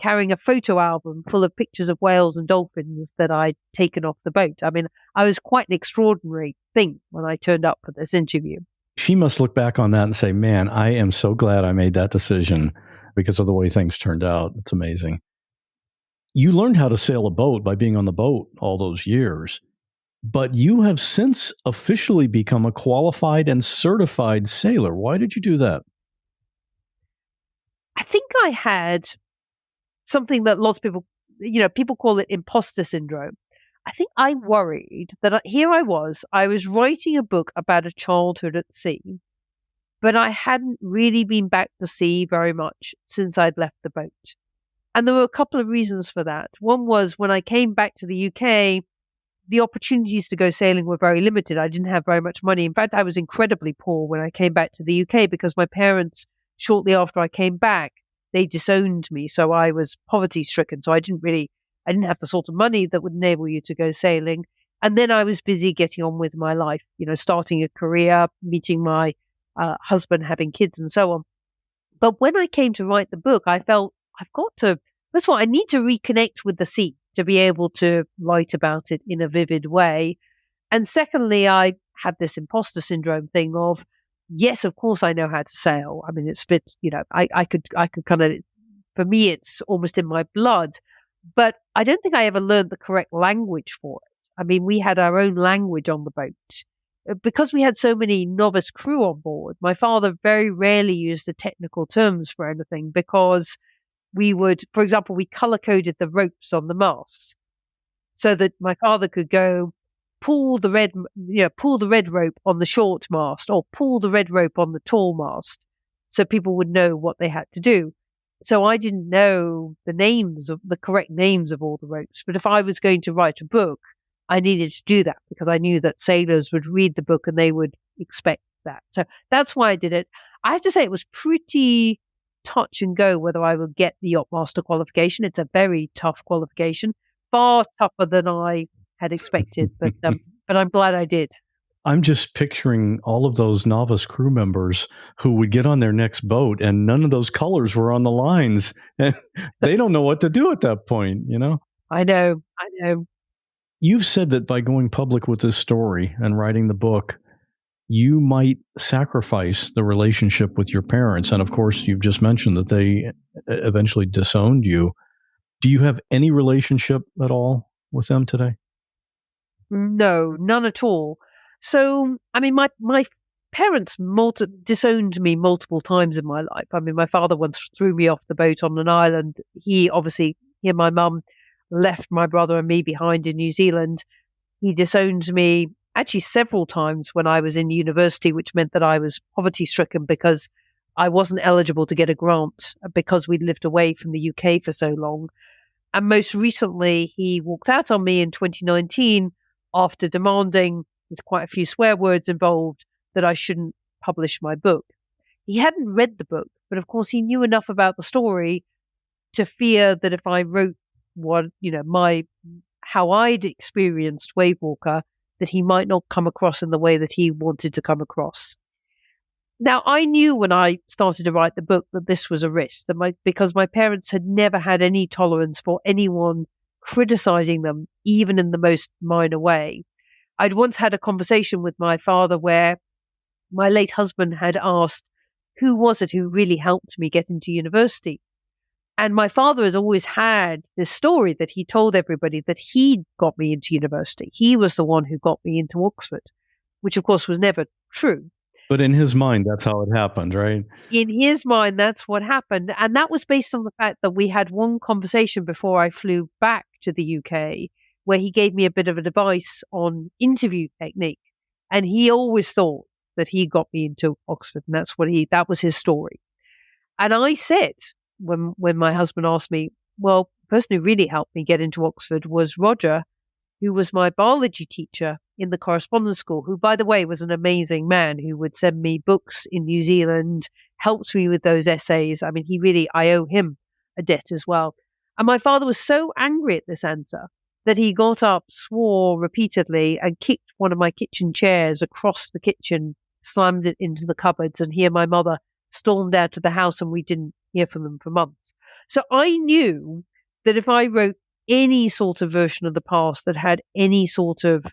carrying a photo album full of pictures of whales and dolphins that I'd taken off the boat. I mean, I was quite an extraordinary thing when I turned up for this interview. She must look back on that and say, man, I am so glad I made that decision because of the way things turned out. It's amazing. You learned how to sail a boat by being on the boat all those years, but you have since officially become a qualified and certified sailor. Why did you do that? I think I had something that lots of people, people call it imposter syndrome. I think I worried that here I was writing a book about a childhood at sea, but I hadn't really been back to sea very much since I'd left the boat. And there were a couple of reasons for that. One was when I came back to the UK, the opportunities to go sailing were very limited. I didn't have very much money. In fact, I was incredibly poor when I came back to the UK because my parents, shortly after I came back, they disowned me. So I was poverty stricken. So I didn't have the sort of money that would enable you to go sailing. And then I was busy getting on with my life, starting a career, meeting my husband, having kids and so on. But when I came to write the book, I felt first of all, I need to reconnect with the sea to be able to write about it in a vivid way. And secondly, I had this imposter syndrome thing of, yes, of course I know how to sail. I mean, I could kind of, for me, it's almost in my blood, but I don't think I ever learned the correct language for it. I mean, we had our own language on the boat. Because we had so many novice crew on board, my father very rarely used the technical terms for anything because we would, for example, we color-coded the ropes on the masts so that my father could go pull the red rope on the short mast or pull the red rope on the tall mast so people would know what they had to do. So I didn't know the correct names of all the ropes. But if I was going to write a book, I needed to do that because I knew that sailors would read the book and they would expect that. So that's why I did it. I have to say it was pretty touch and go whether I would get the yachtmaster qualification. It's a very tough qualification, far tougher than I had expected, but I'm glad I did. I'm just picturing all of those novice crew members who would get on their next boat and none of those colors were on the lines and they don't know what to do at that point, I know. You've said that by going public with this story and writing the book, you might sacrifice the relationship with your parents. And of course, you've just mentioned that they eventually disowned you. Do you have any relationship at all with them today? No, none at all. So, I mean, my parents disowned me multiple times in my life. I mean, my father once threw me off the boat on an island. He and my mum left my brother and me behind in New Zealand. He disowned me actually several times when I was in university, which meant that I was poverty stricken because I wasn't eligible to get a grant because we'd lived away from the UK for so long. And most recently, he walked out on me in 2019 after demanding, there's quite a few swear words involved, that I shouldn't publish my book. He hadn't read the book, but of course he knew enough about the story to fear that if I wrote how I'd experienced Wave Walker, that he might not come across in the way that he wanted to come across. Now, I knew when I started to write the book that this was a risk, because my parents had never had any tolerance for anyone criticizing them, even in the most minor way. I'd once had a conversation with my father where my late husband had asked, who was it who really helped me get into university? And my father had always had this story that he told everybody that he got me into university. He was the one who got me into Oxford, which of course was never true. But in his mind, that's how it happened, right? In his mind, that's what happened. And that was based on the fact that we had one conversation before I flew back to the UK where he gave me a bit of in on interview technique. And he always thought that he got me into Oxford. And that was his story. And I said, when my husband asked me, well, the person who really helped me get into Oxford was Roger, who was my biology teacher in the correspondence school, who, by the way, was an amazing man who would send me books in New Zealand, helped me with those essays. I mean, I owe him a debt as well. And my father was so angry at this answer that he got up, swore repeatedly, and kicked one of my kitchen chairs across the kitchen, slammed it into the cupboards, and he and my mother stormed out of the house and we didn't hear from them for months. So I knew that if I wrote any sort of version of the past that had any sort of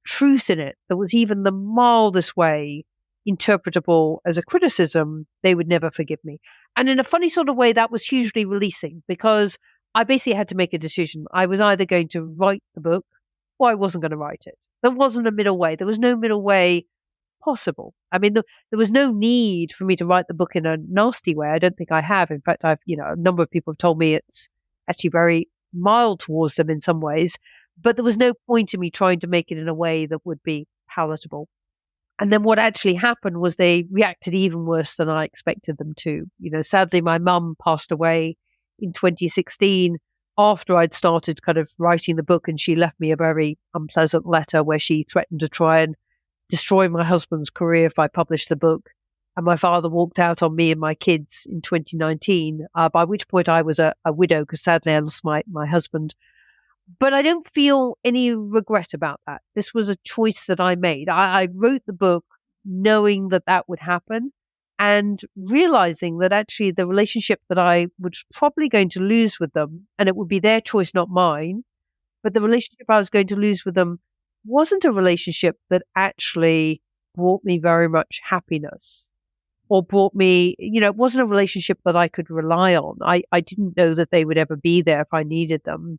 truth in it, that was even the mildest way interpretable as a criticism, they would never forgive me. And in a funny sort of way, that was hugely releasing because I basically had to make a decision. I was either going to write the book or I wasn't going to write it. There wasn't a middle way. There was no middle way possible. I mean, there was no need for me to write the book in a nasty way. I don't think I have. In fact, a number of people have told me it's actually very mild towards them in some ways, but there was no point in me trying to make it in a way that would be palatable. And then what actually happened was they reacted even worse than I expected them to. Sadly, my mum passed away in 2016 after I'd started kind of writing the book, and she left me a very unpleasant letter where she threatened to try and destroy my husband's career if I published the book. And my father walked out on me and my kids in 2019, by which point I was a widow because sadly I lost my husband. But I don't feel any regret about that. This was a choice that I made. I wrote the book knowing that would happen and realizing that actually the relationship that I was probably going to lose with them, and it would be their choice, not mine, but the relationship I was going to lose with them wasn't a relationship that actually brought me very much happiness or brought me, it wasn't a relationship that I could rely on. I didn't know that they would ever be there if I needed them.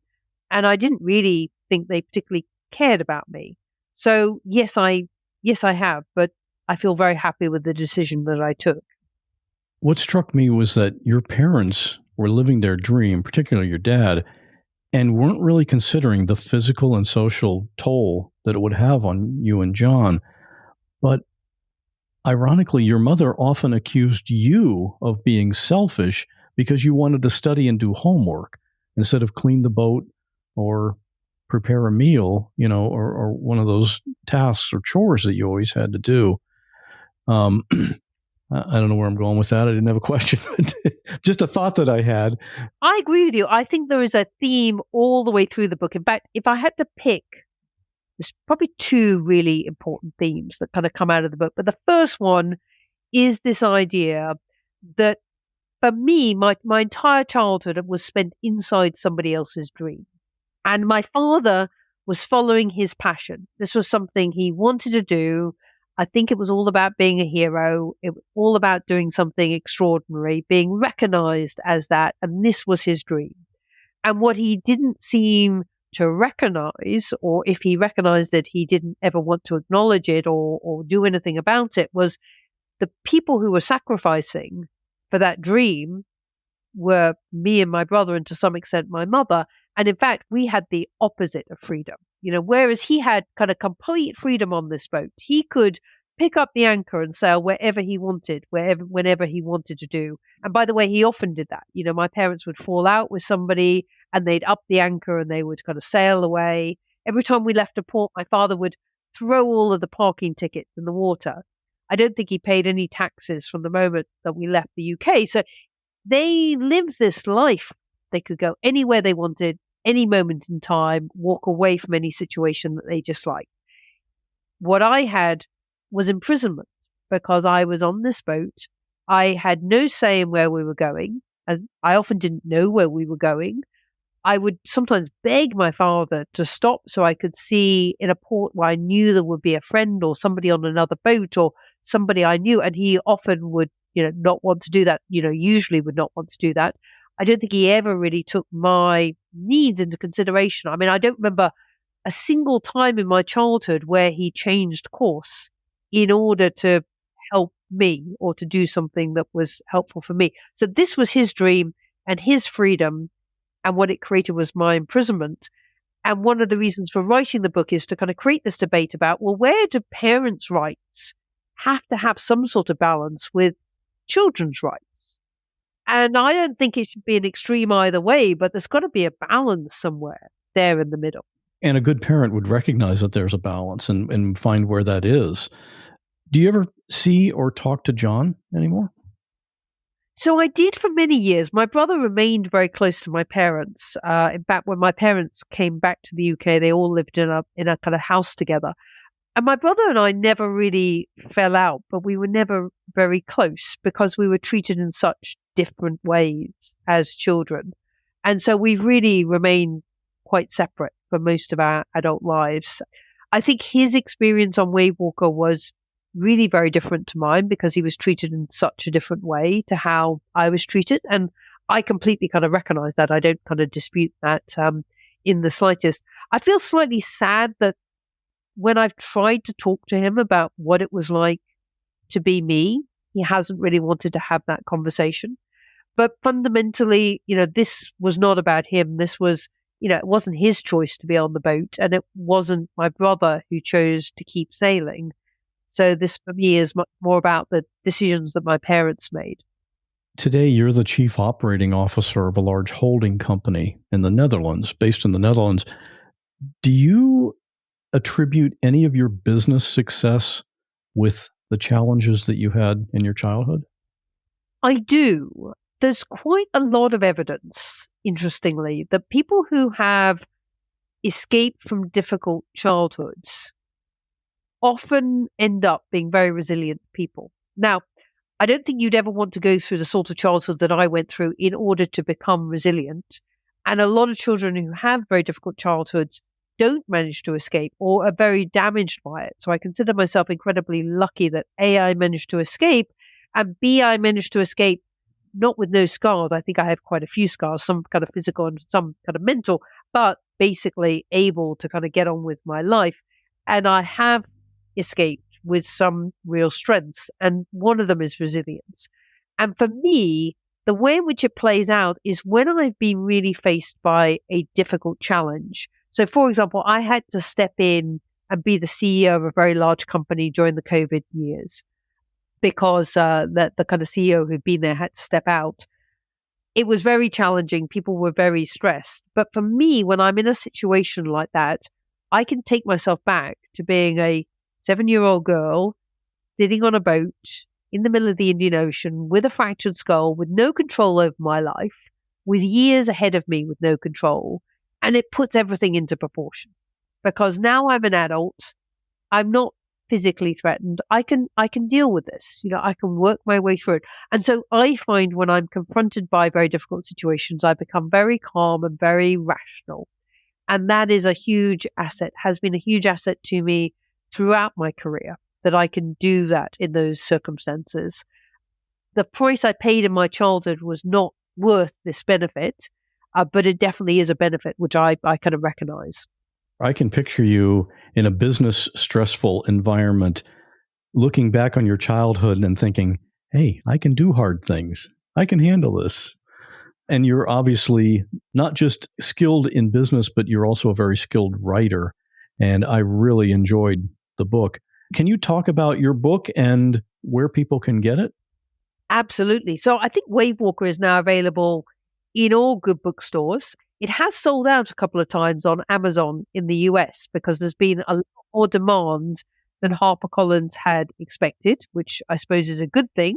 And I didn't really think they particularly cared about me. So yes, I have, but I feel very happy with the decision that I took. What struck me was that your parents were living their dream, particularly your dad, and weren't really considering the physical and social toll that it would have on you and John. But ironically, your mother often accused you of being selfish because you wanted to study and do homework instead of clean the boat or prepare a meal, or one of those tasks or chores that you always had to do. I don't know where I'm going with that. I didn't have a question, but just a thought that I had. I agree with you. I think there is a theme all the way through the book. In fact, if I had to pick, there's probably two really important themes that kind of come out of the book. But the first one is this idea that for me, my entire childhood was spent inside somebody else's dream. And my father was following his passion. This was something he wanted to do. I think it was all about being a hero. It was all about doing something extraordinary, being recognized as that. And this was his dream. And what he didn't seem to recognize, or if he recognized it, he didn't ever want to acknowledge it or do anything about it, was the people who were sacrificing for that dream were me and my brother, and to some extent my mother. And in fact, we had the opposite of freedom. Whereas he had kind of complete freedom on this boat, he could pick up the anchor and sail wherever he wanted, whenever he wanted to do. And by the way, he often did that. My parents would fall out with somebody and they'd up the anchor and they would kind of sail away. Every time we left a port, my father would throw all of the parking tickets in the water. I don't think he paid any taxes from the moment that we left the UK. So they lived this life. They could go anywhere they wanted, any moment in time, walk away from any situation that they disliked. What I had was imprisonment because I was on this boat. I had no say in where we were going, as I often didn't know where we were going. I would sometimes beg my father to stop so I could see in a port where I knew there would be a friend or somebody on another boat or somebody I knew, and he often would, not want to do that, usually would not want to do that. I don't think he ever really took my needs into consideration. I mean, I don't remember a single time in my childhood where he changed course in order to help me or to do something that was helpful for me. So this was his dream and his freedom, and what it created was my imprisonment. And one of the reasons for writing the book is to kind of create this debate about, well, where do parents' rights have to have some sort of balance with children's rights? And I don't think it should be an extreme either way, but there's got to be a balance somewhere there in the middle. And a good parent would recognize that there's a balance and find where that is. Do you ever see or talk to John anymore? So I did for many years. My brother remained very close to my parents. In fact, when my parents came back to the UK, they all lived in a kind of house together. And my brother and I never really fell out, but we were never very close because we were treated in such different ways as children. And so we've really remained quite separate for most of our adult lives. I think his experience on Wave Walker was really very different to mine because he was treated in such a different way to how I was treated. And I completely kind of recognize that. I don't kind of dispute that in the slightest. I feel slightly sad that when I've tried to talk to him about what it was like to be me, he hasn't really wanted to have that conversation. But fundamentally, this was not about him. This was, it wasn't his choice to be on the boat, and it wasn't my brother who chose to keep sailing. So this for me is much more about the decisions that my parents made. Today, you're the chief operating officer of a large holding company in the Netherlands, based in the Netherlands. Do you attribute any of your business success with the challenges that you had in your childhood? I do. There's quite a lot of evidence, interestingly, that people who have escaped from difficult childhoods often end up being very resilient people. Now, I don't think you'd ever want to go through the sort of childhood that I went through in order to become resilient. And a lot of children who have very difficult childhoods don't manage to escape or are very damaged by it. So I consider myself incredibly lucky that A, I managed to escape, and B, I managed to escape not with no scars. I think I have quite a few scars, some kind of physical and some kind of mental, but basically able to kind of get on with my life. And I have escaped with some real strengths. And one of them is resilience. And for me, the way in which it plays out is when I've been really faced by a difficult challenge. So, for example, I had to step in and be the CEO of a very large company during the COVID years because the kind of CEO who'd been there had to step out. It was very challenging. People were very stressed. But for me, when I'm in a situation like that, I can take myself back to being a 7-year-old girl sitting on a boat in the middle of the Indian Ocean with a fractured skull, with no control over my life, with years ahead of me with no control. And it puts everything into proportion because now I'm an adult. I'm not physically threatened. I can deal with this. I can work my way through it. And so I find when I'm confronted by very difficult situations, I become very calm and very rational. And that is a huge asset, has been a huge asset to me throughout my career, that I can do that in those circumstances. The price I paid in my childhood was not worth this benefit. But it definitely is a benefit, which I kind of recognize. I can picture you in a business stressful environment, looking back on your childhood and thinking, hey, I can do hard things. I can handle this. And you're obviously not just skilled in business, but you're also a very skilled writer. And I really enjoyed the book. Can you talk about your book and where people can get it? Absolutely. So I think Wave Walker is now available in all good bookstores. It has sold out a couple of times on Amazon in the US because there's been a lot more demand than HarperCollins had expected, which I suppose is a good thing.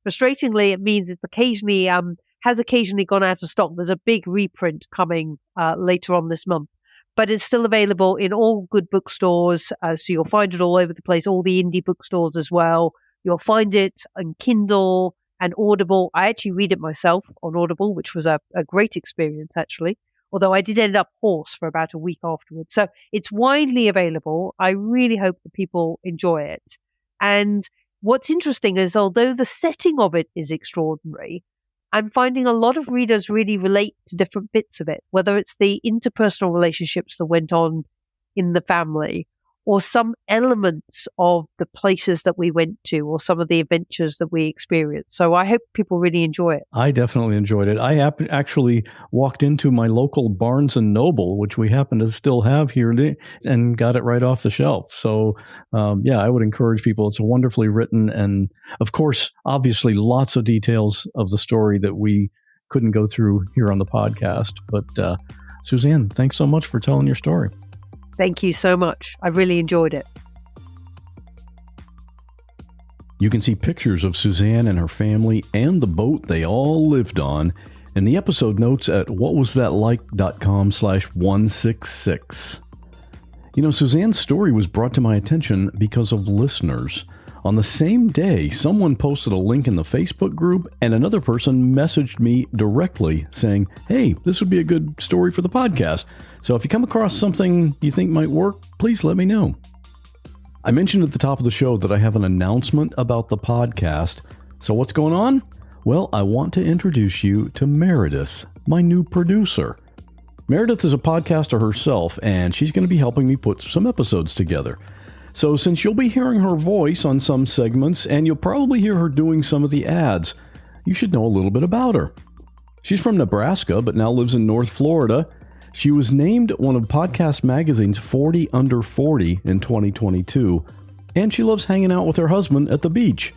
Frustratingly, it means it's occasionally has gone out of stock. There's a big reprint coming later on this month, but it's still available in all good bookstores. So you'll find it all over the place, all the indie bookstores as well. You'll find it on Kindle and Audible. I actually read it myself on Audible, which was a great experience, actually, although I did end up hoarse for about a week afterwards. So it's widely available. I really hope that people enjoy it. And what's interesting is, although the setting of it is extraordinary, I'm finding a lot of readers really relate to different bits of it, whether it's the interpersonal relationships that went on in the family, or some elements of the places that we went to, or some of the adventures that we experienced. So I hope people really enjoy it. I definitely enjoyed it. I actually walked into my local Barnes & Noble, which we happen to still have here, and got it right off the shelf. So I would encourage people. It's wonderfully written. And of course, obviously, lots of details of the story that we couldn't go through here on the podcast. But Suzanne, thanks so much for telling your story. Thank you so much. I really enjoyed it. You can see pictures of Suzanne and her family and the boat they all lived on in the episode notes at whatwasthatlike.com/166. You know, Suzanne's story was brought to my attention because of listeners. On the same day, someone posted a link in the Facebook group, and another person messaged me directly saying, hey, this would be a good story for the podcast. So if you come across something you think might work, please let me know. I mentioned at the top of the show that I have an announcement about the podcast. So what's going on? Well, I want to introduce you to Meredith, my new producer. Meredith is a podcaster herself, and she's going to be helping me put some episodes together. So since you'll be hearing her voice on some segments, and you'll probably hear her doing some of the ads, you should know a little bit about her. She's from Nebraska, but now lives in North Florida. She was named one of Podcast Magazine's 40 Under 40 in 2022, and she loves hanging out with her husband at the beach.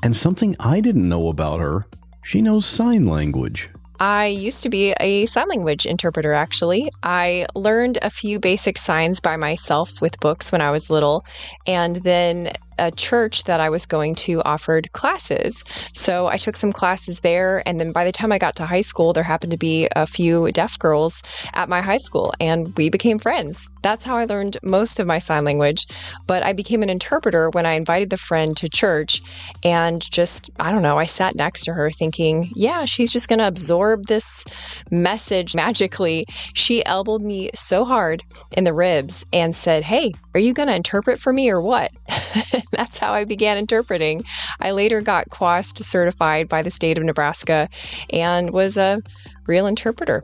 And something I didn't know about her, she knows sign language. I used to be a sign language interpreter, actually. I learned a few basic signs by myself with books when I was little, and then a church that I was going to offered classes. So I took some classes there, and then by the time I got to high school, there happened to be a few deaf girls at my high school, and we became friends. That's how I learned most of my sign language, but I became an interpreter when I invited the friend to church, and just, I don't know, I sat next to her thinking, yeah, she's just going to absorb this message magically. She elbowed me so hard in the ribs and said, hey, are you going to interpret for me or what? That's how I began interpreting. I later got QWAST certified by the state of Nebraska and was a real interpreter.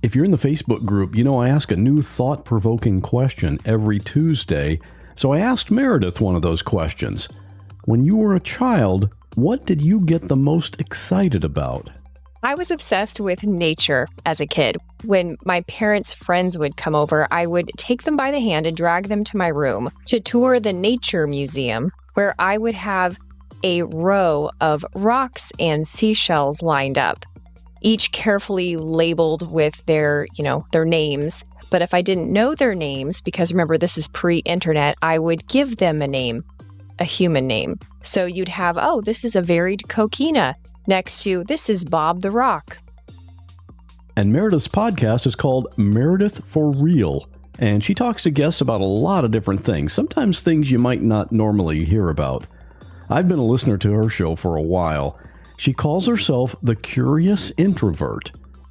If you're in the Facebook group, you know I ask a new thought-provoking question every Tuesday. So I asked Meredith one of those questions. When you were a child, what did you get the most excited about? I was obsessed with nature as a kid. When my parents' friends would come over, I would take them by the hand and drag them to my room to tour the nature museum, where I would have a row of rocks and seashells lined up, each carefully labeled with their names. But if I didn't know their names, because remember, this is pre-internet, I would give them a name, a human name. So you'd have, oh, this is a varied coquina, next to, this is Bob the Rock. And Meredith's podcast is called Meredith for Real, and she talks to guests about a lot of different things, sometimes things you might not normally hear about. I've been a listener to her show for a while. She calls herself the Curious Introvert,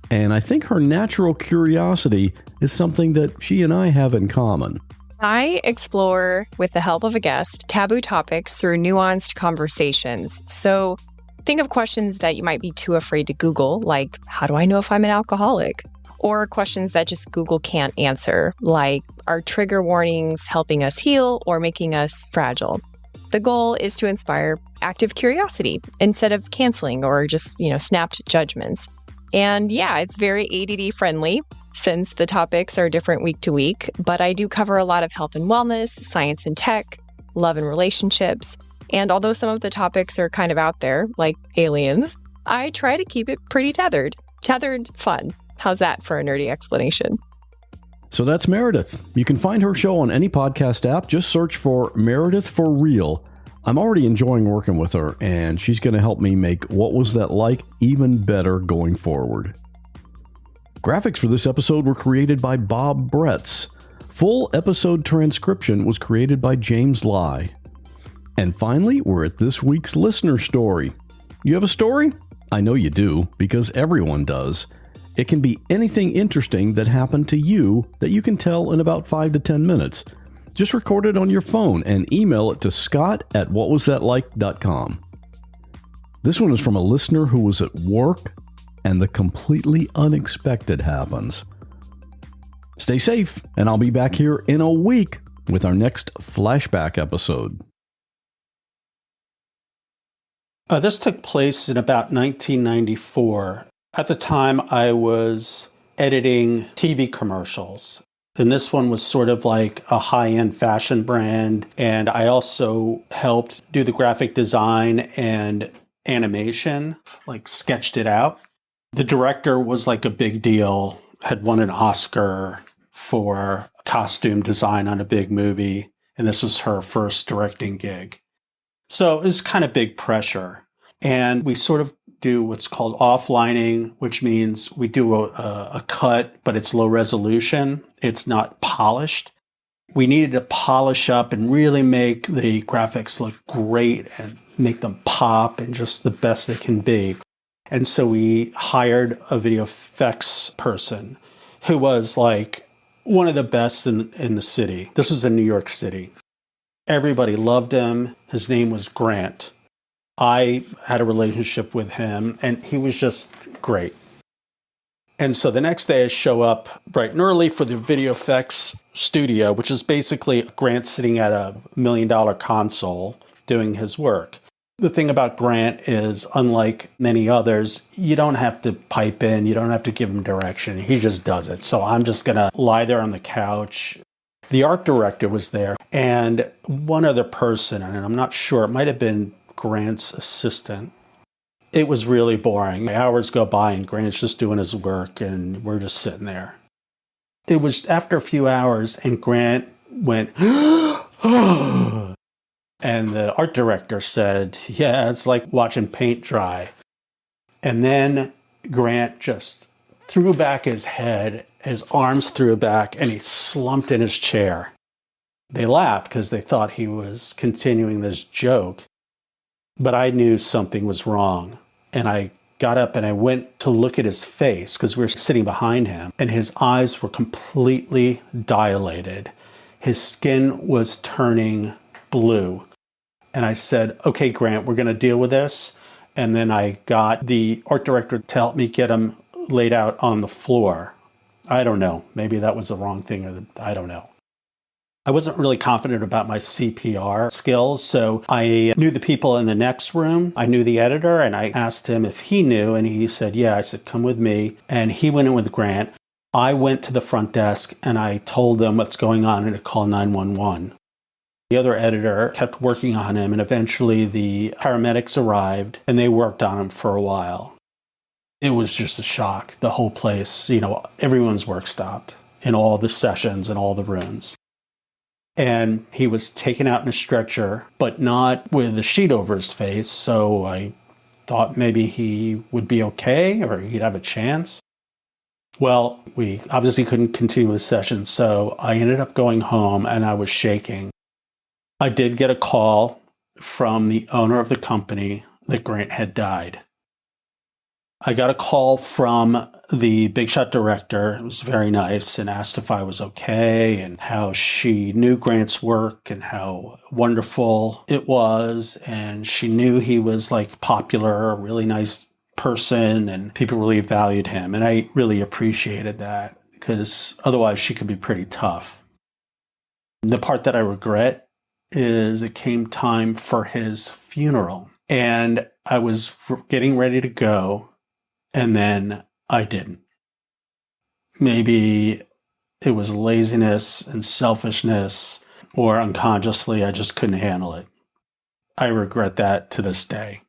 and I think her natural curiosity is something that she and I have in common. I explore, with the help of a guest, taboo topics through nuanced conversations. So think of questions that you might be too afraid to Google, like, how do I know if I'm an alcoholic? Or questions that just Google can't answer, like, are trigger warnings helping us heal or making us fragile? The goal is to inspire active curiosity instead of canceling or just, snapped judgments. And yeah, it's very ADD friendly since the topics are different week to week, but I do cover a lot of health and wellness, science and tech, love and relationships. And although some of the topics are kind of out there, like aliens, I try to keep it pretty tethered. Tethered fun. How's that for a nerdy explanation? So that's Meredith. You can find her show on any podcast app. Just search for Meredith for Real. I'm already enjoying working with her, and she's going to help me make What Was That Like even better going forward. Graphics for this episode were created by Bob Bretz. Full episode transcription was created by James Lai. And finally, we're at this week's listener story. You have a story? I know you do, because everyone does. It can be anything interesting that happened to you that you can tell in about 5 to 10 minutes. Just record it on your phone and email it to scott@whatwasthatlike.com. This one is from a listener who was at work and the completely unexpected happens. Stay safe, and I'll be back here in a week with our next flashback episode. This took place in about 1994. At the time, I was editing TV commercials. And this one was sort of like a high-end fashion brand. And I also helped do the graphic design and animation, like sketched it out. The director was like a big deal, had won an Oscar for costume design on a big movie. And this was her first directing gig. So it was kind of big pressure. And we sort of do what's called offlining, which means we do a cut, but it's low resolution. It's not polished. We needed to polish up and really make the graphics look great and make them pop and just the best they can be. And so we hired a video effects person who was like one of the best in the city. This was in New York City. Everybody loved him. His name was Grant. I had a relationship with him, and he was just great. And so the next day I show up bright and early for the video effects studio, which is basically Grant sitting at a $1 million console doing his work. The thing about Grant is, unlike many others, you don't have to pipe in, you don't have to give him direction. He just does it. So I'm just going to lie there on the couch. The art director was there, and one other person, and I'm not sure, it might have been Grant's assistant. It was really boring. Hours go by and Grant's just doing his work and we're just sitting there. It was after a few hours and Grant went, and the art director said, yeah, it's like watching paint dry. And then Grant just threw back his head, his arms threw back, and he slumped in his chair. They laughed because they thought he was continuing this joke. But I knew something was wrong. And I got up and I went to look at his face because we were sitting behind him, and his eyes were completely dilated. His skin was turning blue. And I said, okay, Grant, we're going to deal with this. And then I got the art director to help me get him laid out on the floor. I don't know. Maybe that was the wrong thing. I don't know. I wasn't really confident about my CPR skills, so I knew the people in the next room. I knew the editor, and I asked him if he knew, and he said, yeah. I said, come with me. And he went in with Grant. I went to the front desk, and I told them what's going on and to call 911. The other editor kept working on him, and eventually the paramedics arrived, and they worked on him for a while. It was just a shock. The whole place, everyone's work stopped in all the sessions and all the rooms. And he was taken out in a stretcher, but not with a sheet over his face. So I thought maybe he would be okay or he'd have a chance. Well, we obviously couldn't continue the session. So I ended up going home and I was shaking. I did get a call from the owner of the company that Grant had died. I got a call from the Big Shot director. It was very nice, and asked if I was okay and how she knew Grant's work and how wonderful it was. And she knew he was like popular, a really nice person, and people really valued him. And I really appreciated that because otherwise she could be pretty tough. The part that I regret is it came time for his funeral, and I was getting ready to go. And then I didn't. Maybe it was laziness and selfishness, or unconsciously I just couldn't handle it. I regret that to this day.